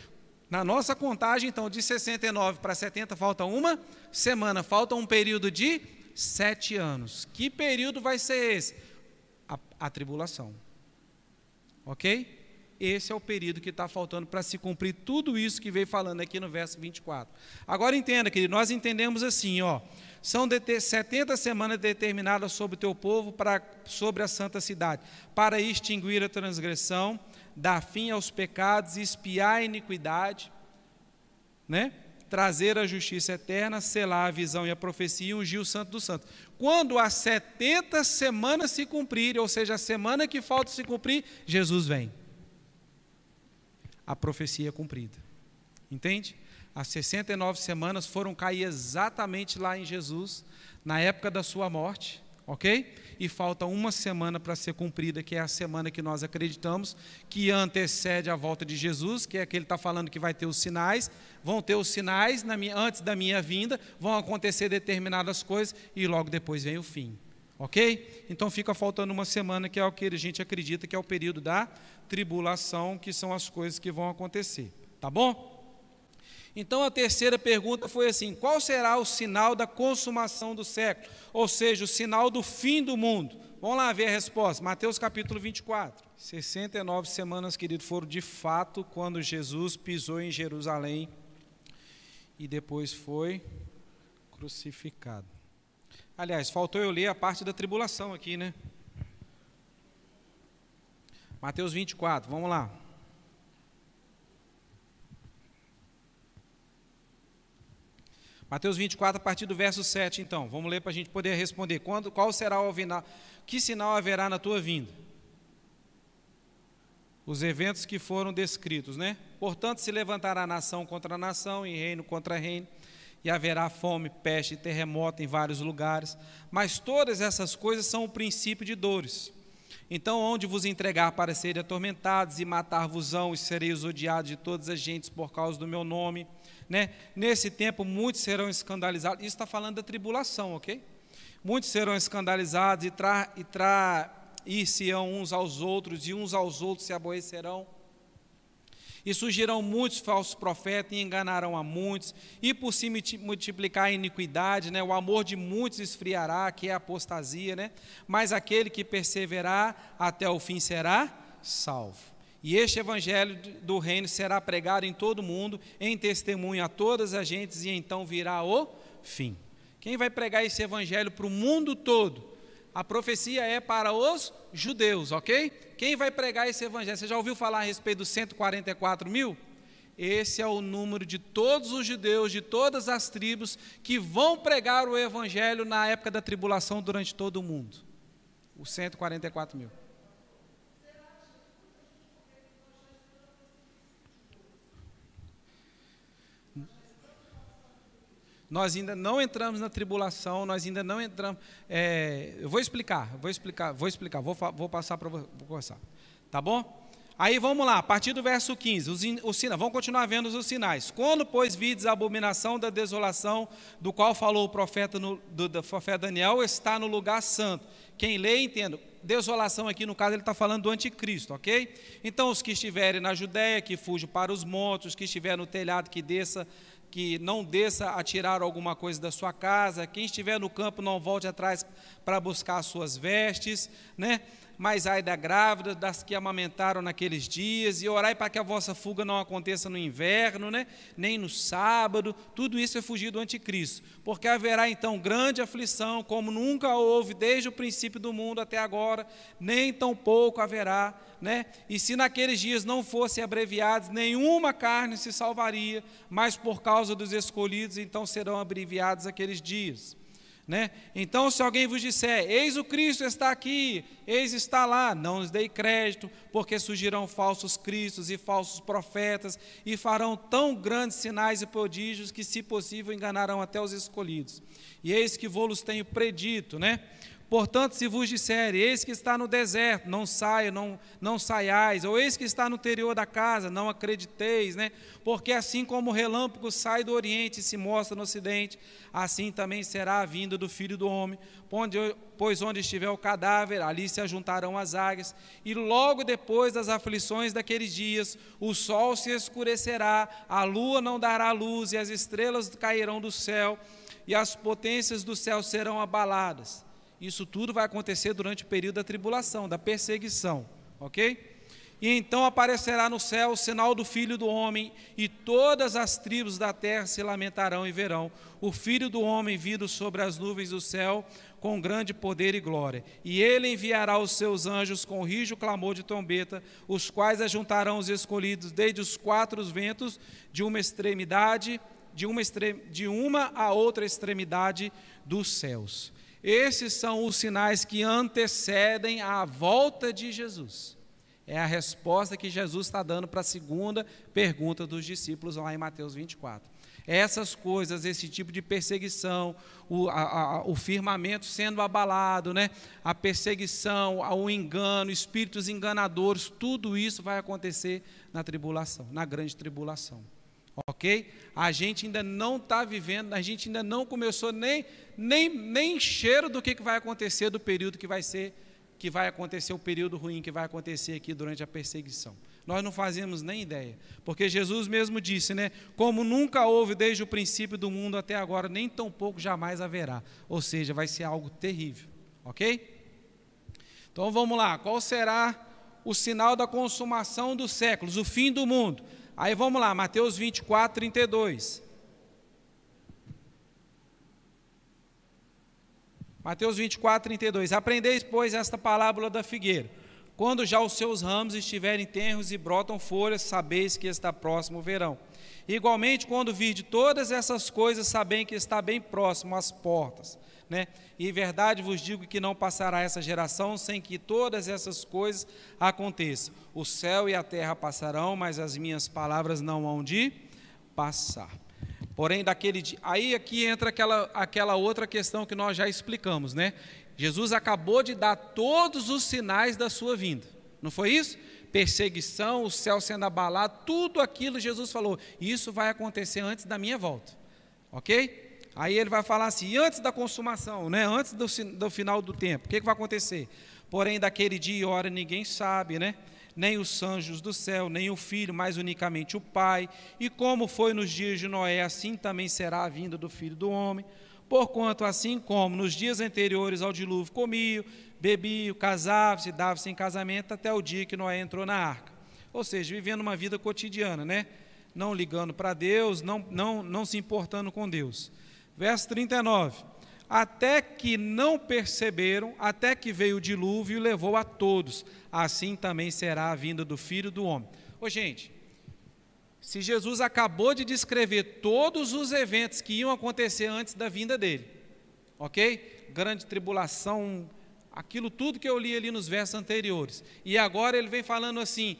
Na nossa contagem, então, de 69 para 70, falta uma semana, falta um período de 7 anos. Que período vai ser esse? A tribulação. Ok? Esse é o período que está faltando para se cumprir tudo isso que veio falando aqui no verso 24. Agora entenda, querido, nós entendemos assim, são 70 semanas determinadas sobre o teu povo, sobre a santa cidade, para extinguir a transgressão, dar fim aos pecados, expiar a iniquidade, trazer a justiça eterna, selar a visão e a profecia e ungir o santo dos santos. Quando as 70 semanas se cumprirem, ou seja, a semana que falta se cumprir, Jesus vem. A profecia é cumprida. Entende? As 69 semanas foram cair exatamente lá em Jesus, na época da sua morte, ok? e falta uma semana para ser cumprida, que é a semana que nós acreditamos, que antecede a volta de Jesus, que é que ele está falando que vai ter os sinais, vão ter os sinais antes da minha vinda, vão acontecer determinadas coisas e logo depois vem o fim. Ok? Então fica faltando uma semana, que é o que a gente acredita que é o período da tribulação, que são as coisas que vão acontecer. Tá bom? Então a terceira pergunta foi assim: qual será o sinal da consumação do século? Ou seja, o sinal do fim do mundo. Vamos lá ver a resposta. Mateus capítulo 24. 69 semanas, querido, foram de fato quando Jesus pisou em Jerusalém e depois foi crucificado. Aliás, faltou eu ler a parte da tribulação aqui, né? Mateus 24, vamos lá. Mateus 24, a partir do verso 7, então. Vamos ler para a gente poder responder. Qual será o final? Que sinal haverá na tua vinda? Os eventos que foram descritos, né? Portanto, se levantará nação contra nação e reino contra reino, e haverá fome, peste e terremoto em vários lugares, mas todas essas coisas são o princípio de dores. Então, onde vos entregar para serem atormentados e matar-vos-ão, e sereis odiados de todas as gentes por causa do meu nome, né? Nesse tempo muitos serão escandalizados. Isso está falando da tribulação, ok? Muitos serão escandalizados e se-ão uns aos outros, e uns aos outros se aborrecerão. E surgirão muitos falsos profetas e enganarão a muitos, e por se multiplicar a iniquidade, né, o amor de muitos esfriará, que é a apostasia, né? Mas aquele que perseverar até o fim será salvo. E este evangelho do reino será pregado em todo o mundo, em testemunho a todas as gentes, e então virá o fim. Quem vai pregar esse evangelho para o mundo todo? A profecia é para os judeus, ok? Quem vai pregar esse evangelho? Você já ouviu falar a respeito dos 144 mil? Esse é o número de todos os judeus, de todas as tribos, que vão pregar o evangelho na época da tribulação durante todo o mundo. Os 144 mil. Nós ainda não entramos na tribulação, nós ainda não entramos. Eu vou explicar, vou passar para vou começar. Tá bom? Aí vamos lá, a partir do verso 15, vamos continuar vendo os sinais. Quando, pois, vides a abominação da desolação, do qual falou o profeta, do profeta Daniel, está no lugar santo. Quem lê, entenda. Desolação aqui, no caso, ele está falando do anticristo, ok? Então, os que estiverem na Judéia, que fujam para os montes, os que estiverem no telhado, que não desça a tirar alguma coisa da sua casa, quem estiver no campo não volte atrás para buscar as suas vestes, né? Mas ai da grávida, das que amamentaram naqueles dias, e orai para que a vossa fuga não aconteça no inverno, né? Nem no sábado. Tudo isso é fugir do anticristo, porque haverá então grande aflição, como nunca houve desde o princípio do mundo até agora, nem tão pouco haverá, né? E se naqueles dias não fossem abreviados, nenhuma carne se salvaria, mas por causa dos escolhidos, então serão abreviados aqueles dias. Né? Então, se alguém vos disser, eis o Cristo está aqui, eis está lá, não lhes dei crédito, porque surgirão falsos cristos e falsos profetas, e farão tão grandes sinais e prodígios, que, se possível, enganarão até os escolhidos. E eis que vos tenho predito, né? Portanto, se vos disserem, eis que está no deserto, não saia, não saiais, ou eis que está no interior da casa, não acrediteis, né? Porque assim como o relâmpago sai do oriente e se mostra no ocidente, assim também será a vinda do Filho do Homem, pois onde estiver o cadáver, ali se ajuntarão as águias, e logo depois das aflições daqueles dias, o sol se escurecerá, a lua não dará luz, e as estrelas cairão do céu, e as potências do céu serão abaladas. Isso tudo vai acontecer durante o período da tribulação, da perseguição, ok? E então aparecerá no céu o sinal do Filho do Homem, e todas as tribos da terra se lamentarão e verão o Filho do Homem vindo sobre as nuvens do céu com grande poder e glória. E ele enviará os seus anjos com rijo clamor de trombeta, os quais ajuntarão os escolhidos desde os quatro ventos de uma a outra extremidade dos céus. Esses são os sinais que antecedem a volta de Jesus. É a resposta que Jesus está dando para a segunda pergunta dos discípulos lá em Mateus 24. essas coisas, esse tipo de perseguição, o firmamento sendo abalado, né? A perseguição, o engano, espíritos enganadores, tudo isso vai acontecer na tribulação, na grande tribulação. Ok? A gente ainda não está vivendo, a gente ainda não começou nem cheiro do que vai acontecer, do período que vai acontecer, o período ruim que vai acontecer aqui durante a perseguição. Nós não fazemos nem ideia, porque Jesus mesmo disse, né? Como nunca houve desde o princípio do mundo até agora, nem tampouco jamais haverá. Ou seja, vai ser algo terrível. Ok? Então vamos lá, qual será o sinal da consumação dos séculos, o fim do mundo? Aí vamos lá, Mateus 24, 32. Mateus 24, 32. Aprendeis, pois, esta parábola da figueira. Quando já os seus ramos estiverem tenros e brotam folhas, sabeis que está próximo o verão. Igualmente, quando virdes todas essas coisas, sabem que está bem próximo às portas. Né? E em verdade vos digo que não passará essa geração sem que todas essas coisas aconteçam. O céu e a terra passarão, mas as minhas palavras não hão de passar. Porém, daquele dia... Aí aqui entra aquela outra questão que nós já explicamos, né? Jesus acabou de dar todos os sinais da sua vinda. Não foi isso? Perseguição, o céu sendo abalado, tudo aquilo Jesus falou. Isso vai acontecer antes da minha volta. Ok? Aí ele vai falar assim, antes da consumação, né? Antes do final do tempo, o que vai acontecer? Porém, daquele dia e hora ninguém sabe, né? Nem os anjos do céu, nem o Filho, mas unicamente o Pai. E como foi nos dias de Noé, assim também será a vinda do Filho do Homem. Porquanto, assim como nos dias anteriores ao dilúvio comiam, bebiam, casavam-se, davam-se em casamento, até o dia que Noé entrou na arca. Ou seja, vivendo uma vida cotidiana, né? Não ligando para Deus, não se importando com Deus. Verso 39, até que não perceberam, até que veio o dilúvio e levou a todos, assim também será a vinda do Filho do Homem. Ô gente, se Jesus acabou de descrever todos os eventos que iam acontecer antes da vinda dele, ok? Grande tribulação, aquilo tudo que eu li ali nos versos anteriores, e agora ele vem falando assim,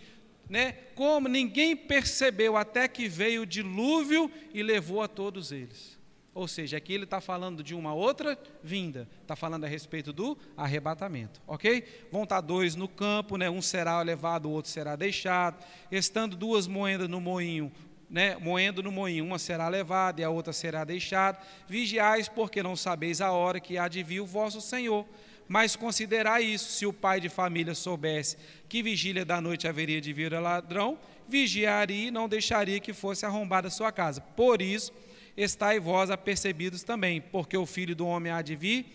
né? Como ninguém percebeu até que veio o dilúvio e levou a todos eles. Ou seja, aqui ele está falando de uma outra vinda, está falando a respeito do arrebatamento, ok? Vão estar dois no campo, né? Um será levado, o outro será deixado, estando duas moedas no moinho, né? Moendo no moinho, uma será levada e a outra será deixada. Vigiais, porque não sabeis a hora que há de vir o vosso Senhor. Mas considerai isso, se o pai de família soubesse que vigília da noite haveria de vir a ladrão, vigiaria e não deixaria que fosse arrombada a sua casa. Por isso, estai vós apercebidos também, porque o Filho do Homem há de vir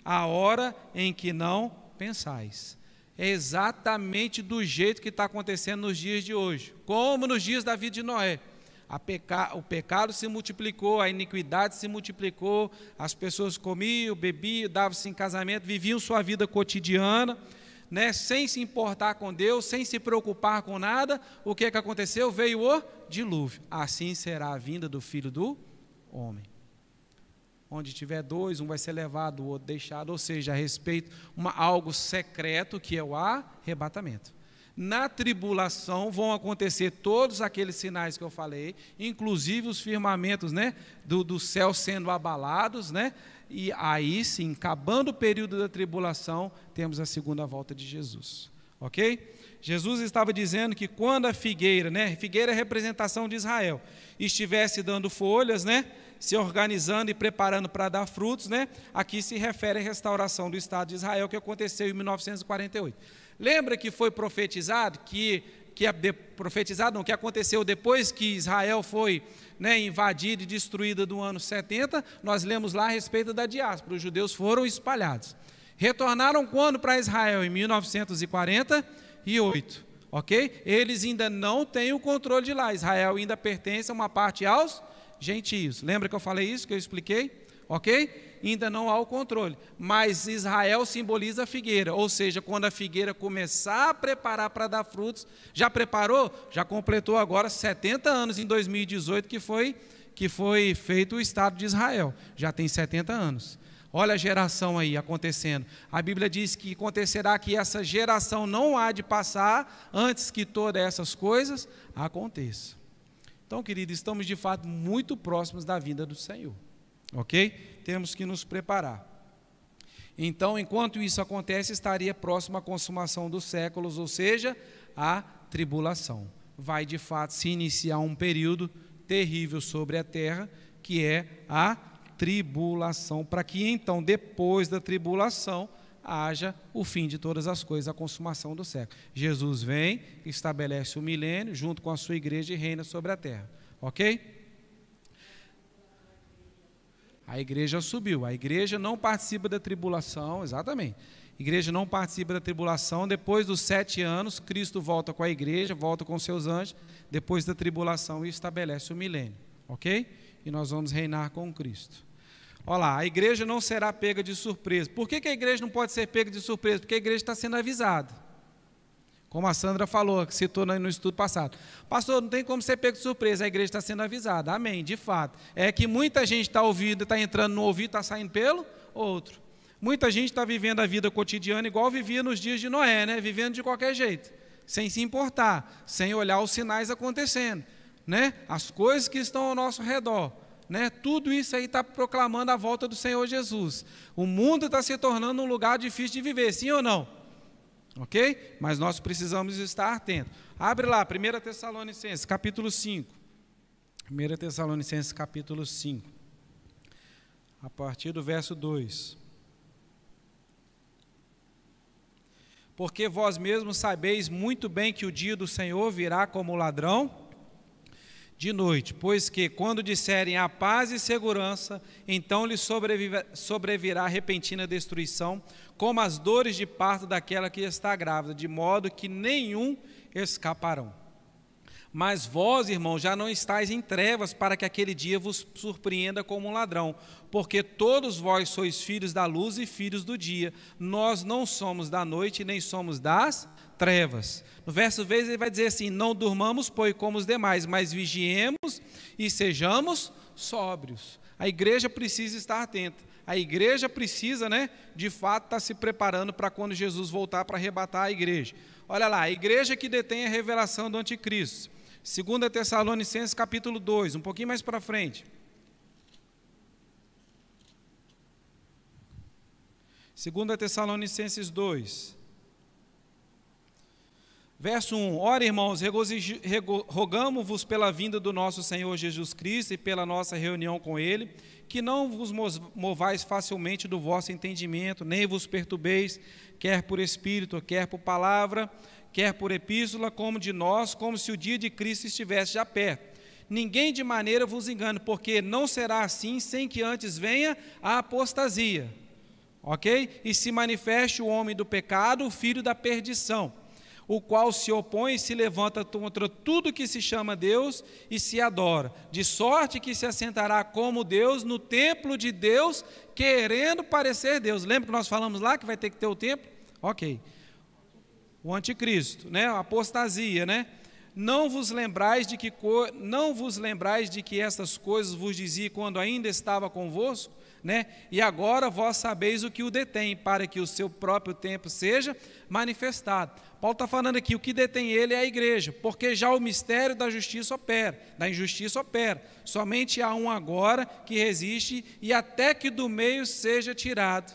a hora em que não pensais. É exatamente do jeito que está acontecendo nos dias de hoje, como nos dias da vida de Noé. O pecado se multiplicou, a iniquidade se multiplicou, as pessoas comiam, bebiam, davam-se em casamento, viviam sua vida cotidiana, né, sem se importar com Deus, sem se preocupar com nada. O que aconteceu? Veio o dilúvio. Assim será a vinda do Filho do Homem. Onde tiver dois, um vai ser levado, o outro deixado, ou seja, a respeito algo secreto que é o arrebatamento. Na tribulação vão acontecer todos aqueles sinais que eu falei, inclusive os firmamentos, né, do céu sendo abalados, né, e aí sim, acabando o período da tribulação, temos a segunda volta de Jesus, ok? Jesus estava dizendo que quando a figueira, né, figueira é representação de Israel, estivesse dando folhas, né, se organizando e preparando para dar frutos, né, aqui se refere à restauração do Estado de Israel que aconteceu em 1948. Lembra que foi profetizado, que aconteceu depois que Israel foi, né, invadida e destruída do ano 70, nós lemos lá a respeito da diáspora, os judeus foram espalhados. Retornaram quando para Israel? Em 1948, ok? Eles ainda não têm o controle de lá, Israel ainda pertence a uma parte aos gentios. Lembra que eu falei isso, que eu expliquei? Ok? Ainda não há o controle, mas Israel simboliza a figueira, ou seja, quando a figueira começar a preparar para dar frutos, já preparou? Já completou agora 70 anos em 2018 que foi feito o Estado de Israel, já tem 70 anos. Olha a geração aí acontecendo. A Bíblia diz que acontecerá que essa geração não há de passar antes que todas essas coisas aconteçam. Então, querido, estamos de fato muito próximos da vinda do Senhor, ok? Temos que nos preparar. Então, enquanto isso acontece, estaria próximo à consumação dos séculos, ou seja, a tribulação. Vai de fato se iniciar um período terrível sobre a terra, que é a tribulação, para que então, depois da tribulação, haja o fim de todas as coisas, a consumação do século. Jesus vem, estabelece o milênio, junto com a sua igreja, e reina sobre a terra, ok? A igreja subiu, a igreja não participa da tribulação, exatamente. A igreja não participa da tribulação. Depois dos 7 anos, Cristo volta com a igreja, volta com seus anjos, depois da tribulação, e estabelece o milênio, ok? E nós vamos reinar com Cristo. Olha lá, a igreja não será pega de surpresa. Por que a igreja não pode ser pega de surpresa? Porque a igreja está sendo avisada. Como a Sandra falou, que citou no estudo passado. Pastor, não tem como ser pego de surpresa, a igreja está sendo avisada. Amém, de fato. É que muita gente está ouvindo, está entrando no ouvido, está saindo pelo outro. Muita gente está vivendo a vida cotidiana igual vivia nos dias de Noé, né? Vivendo de qualquer jeito, sem se importar, sem olhar os sinais acontecendo, né? As coisas que estão ao nosso redor. Né? Tudo isso aí está proclamando a volta do Senhor Jesus. O mundo está se tornando um lugar difícil de viver, sim ou não? Ok? Mas nós precisamos estar atentos. Abre lá, 1 Tessalonicenses, capítulo 5. 1 Tessalonicenses, capítulo 5. A partir do verso 2. Porque vós mesmos sabeis muito bem que o dia do Senhor virá como ladrão de noite, pois que, quando disserem a paz e segurança, então lhes sobrevirá repentina destruição, como as dores de parto daquela que está grávida, de modo que nenhum escaparão. Mas vós, irmãos, já não estáis em trevas, para que aquele dia vos surpreenda como um ladrão, porque todos vós sois filhos da luz e filhos do dia. Nós não somos da noite, nem somos das trevas. No verso 3 ele vai dizer assim: não durmamos, pois, como os demais, mas vigiemos e sejamos sóbrios. A igreja precisa estar atenta. A igreja precisa, de fato, estar se preparando para quando Jesus voltar para arrebatar a igreja. Olha lá, a igreja que detém a revelação do anticristo. 2 Tessalonicenses, capítulo 2, um pouquinho mais para frente. 2 Tessalonicenses 2. Verso 1, ora, irmãos, rogamo-vos pela vinda do nosso Senhor Jesus Cristo e pela nossa reunião com Ele, que não vos movais facilmente do vosso entendimento, nem vos perturbeis, quer por espírito, quer por palavra, quer por epístola, como de nós, como se o dia de Cristo estivesse já perto. Ninguém de maneira vos engane, porque não será assim sem que antes venha a apostasia, ok? E se manifeste o homem do pecado, o filho da perdição, o qual se opõe e se levanta contra tudo que se chama Deus e se adora, de sorte que se assentará como Deus no templo de Deus, querendo parecer Deus. Lembra que nós falamos lá que vai ter que ter o templo? Ok. O anticristo, a apostasia, Não vos lembrais de que estas coisas vos dizia quando ainda estava convosco, E agora vós sabeis o que o detém, para que o seu próprio tempo seja manifestado. Paulo está falando aqui, o que detém ele é a igreja, porque já o mistério da justiça opera, da injustiça opera. Somente há um agora que resiste, e até que do meio seja tirado.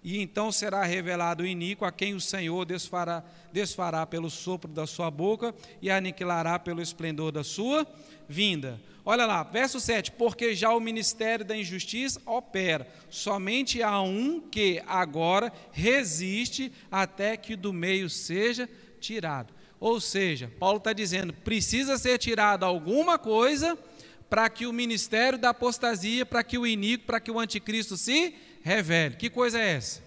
E então será revelado o iníquo, a quem o Senhor desfará pelo sopro da sua boca e aniquilará pelo esplendor da sua vinda. Olha lá, verso 7, porque já o ministério da injustiça opera, somente há um que agora resiste até que do meio seja tirado. Ou seja, Paulo está dizendo, precisa ser tirado alguma coisa para que o ministério da apostasia, para que o iníquo, para que o anticristo se revele. Que coisa é essa?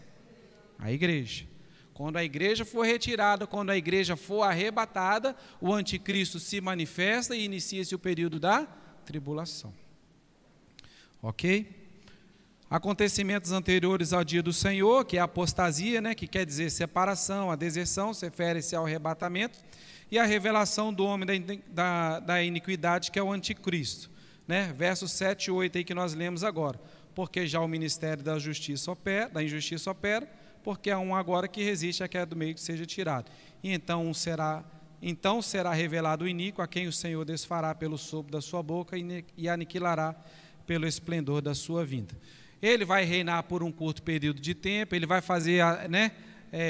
A igreja. Quando a igreja for retirada, quando a igreja for arrebatada, o anticristo se manifesta e inicia-se o período da tribulação. Ok? Acontecimentos anteriores ao dia do Senhor, que é a apostasia, que quer dizer separação, a deserção, se refere-se ao arrebatamento, e a revelação do homem da iniquidade, que é o anticristo. Versos 7 e 8 aí que nós lemos agora. Porque já o ministério da justiça opera, da injustiça opera, porque há um agora que resiste a que é do meio que seja tirado. E então um será Então será revelado o iníquo, a quem o Senhor desfará pelo sopro da sua boca e aniquilará pelo esplendor da sua vinda. Ele vai reinar por um curto período de tempo, ele vai fazer,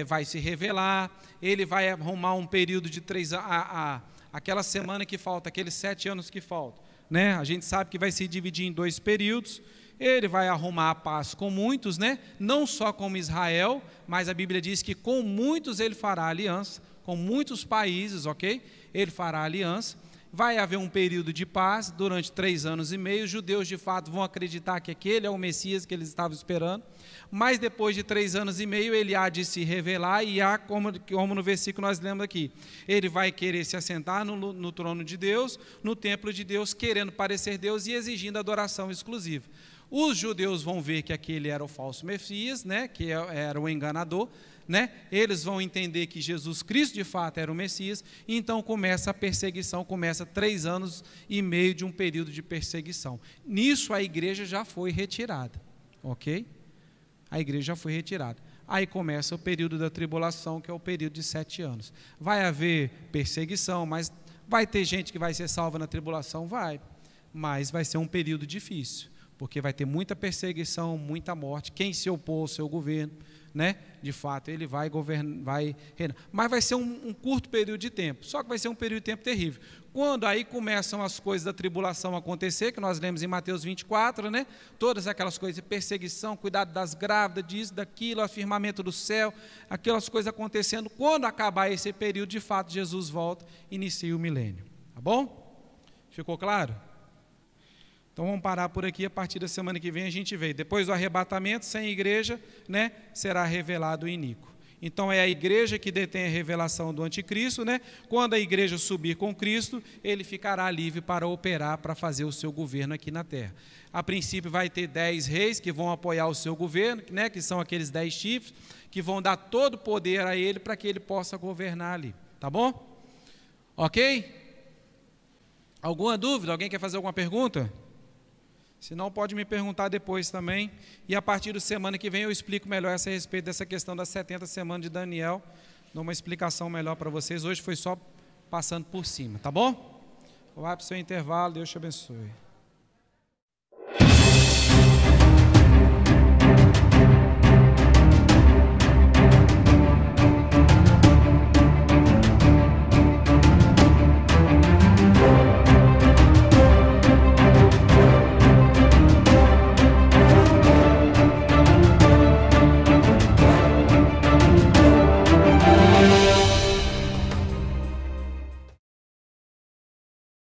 vai se revelar, ele vai arrumar um período de 3 anos, aquela semana que falta, aqueles 7 anos que faltam, né? A gente sabe que vai se dividir em 2 períodos. Ele vai arrumar a paz com muitos, né? Não só com Israel, mas a Bíblia diz que com muitos ele fará aliança, com muitos países, ok? Ele fará aliança. Vai haver um período de paz durante 3 anos e meio. Os judeus de fato vão acreditar que aquele é o Messias que eles estavam esperando, mas depois de 3 anos e meio ele há de se revelar e há, como no versículo nós lemos aqui, ele vai querer se assentar no trono de Deus, no templo de Deus, querendo parecer Deus e exigindo adoração exclusiva. Os judeus vão ver que aquele era o falso Messias, né, que era o enganador, né? Eles vão entender que Jesus Cristo de fato era o Messias, e então começa a perseguição, começa 3 anos e meio de um período de perseguição. Nisso a igreja já foi retirada, ok? A igreja já foi retirada. Aí começa o período da tribulação, que é o período de 7 anos. Vai haver perseguição, mas vai ter gente que vai ser salva na tribulação? Vai, mas vai ser um período difícil, porque vai ter muita perseguição, muita morte. Quem se opor ao seu governo, né? De fato, ele vai governar, vai reinar. Mas vai ser um curto período de tempo, só que vai ser um período de tempo terrível. Quando aí começam as coisas da tribulação a acontecer, que nós lemos em Mateus 24, né? Todas aquelas coisas de perseguição, cuidado das grávidas, disso, daquilo, afirmamento do céu, aquelas coisas acontecendo. Quando acabar esse período, de fato, Jesus volta e inicia o milênio. Tá bom? Ficou claro? Então vamos parar por aqui. A partir da semana que vem a gente vê. Depois do arrebatamento, sem igreja, né, será revelado o iníquo. Então é a igreja que detém a revelação do anticristo, né? Quando a igreja subir com Cristo, ele ficará livre para operar, para fazer o seu governo aqui na terra. A princípio vai ter 10 reis que vão apoiar o seu governo, né, que são aqueles 10 chifres, que vão dar todo o poder a ele para que ele possa governar ali. Tá bom? Ok? Alguma dúvida? Alguém quer fazer alguma pergunta? Se não, pode me perguntar depois também. E a partir da semana que vem eu explico melhor a respeito dessa questão das 70 semanas de Daniel. Dou uma explicação melhor para vocês. Hoje foi só passando por cima, tá bom? Vai para o seu intervalo, Deus te abençoe.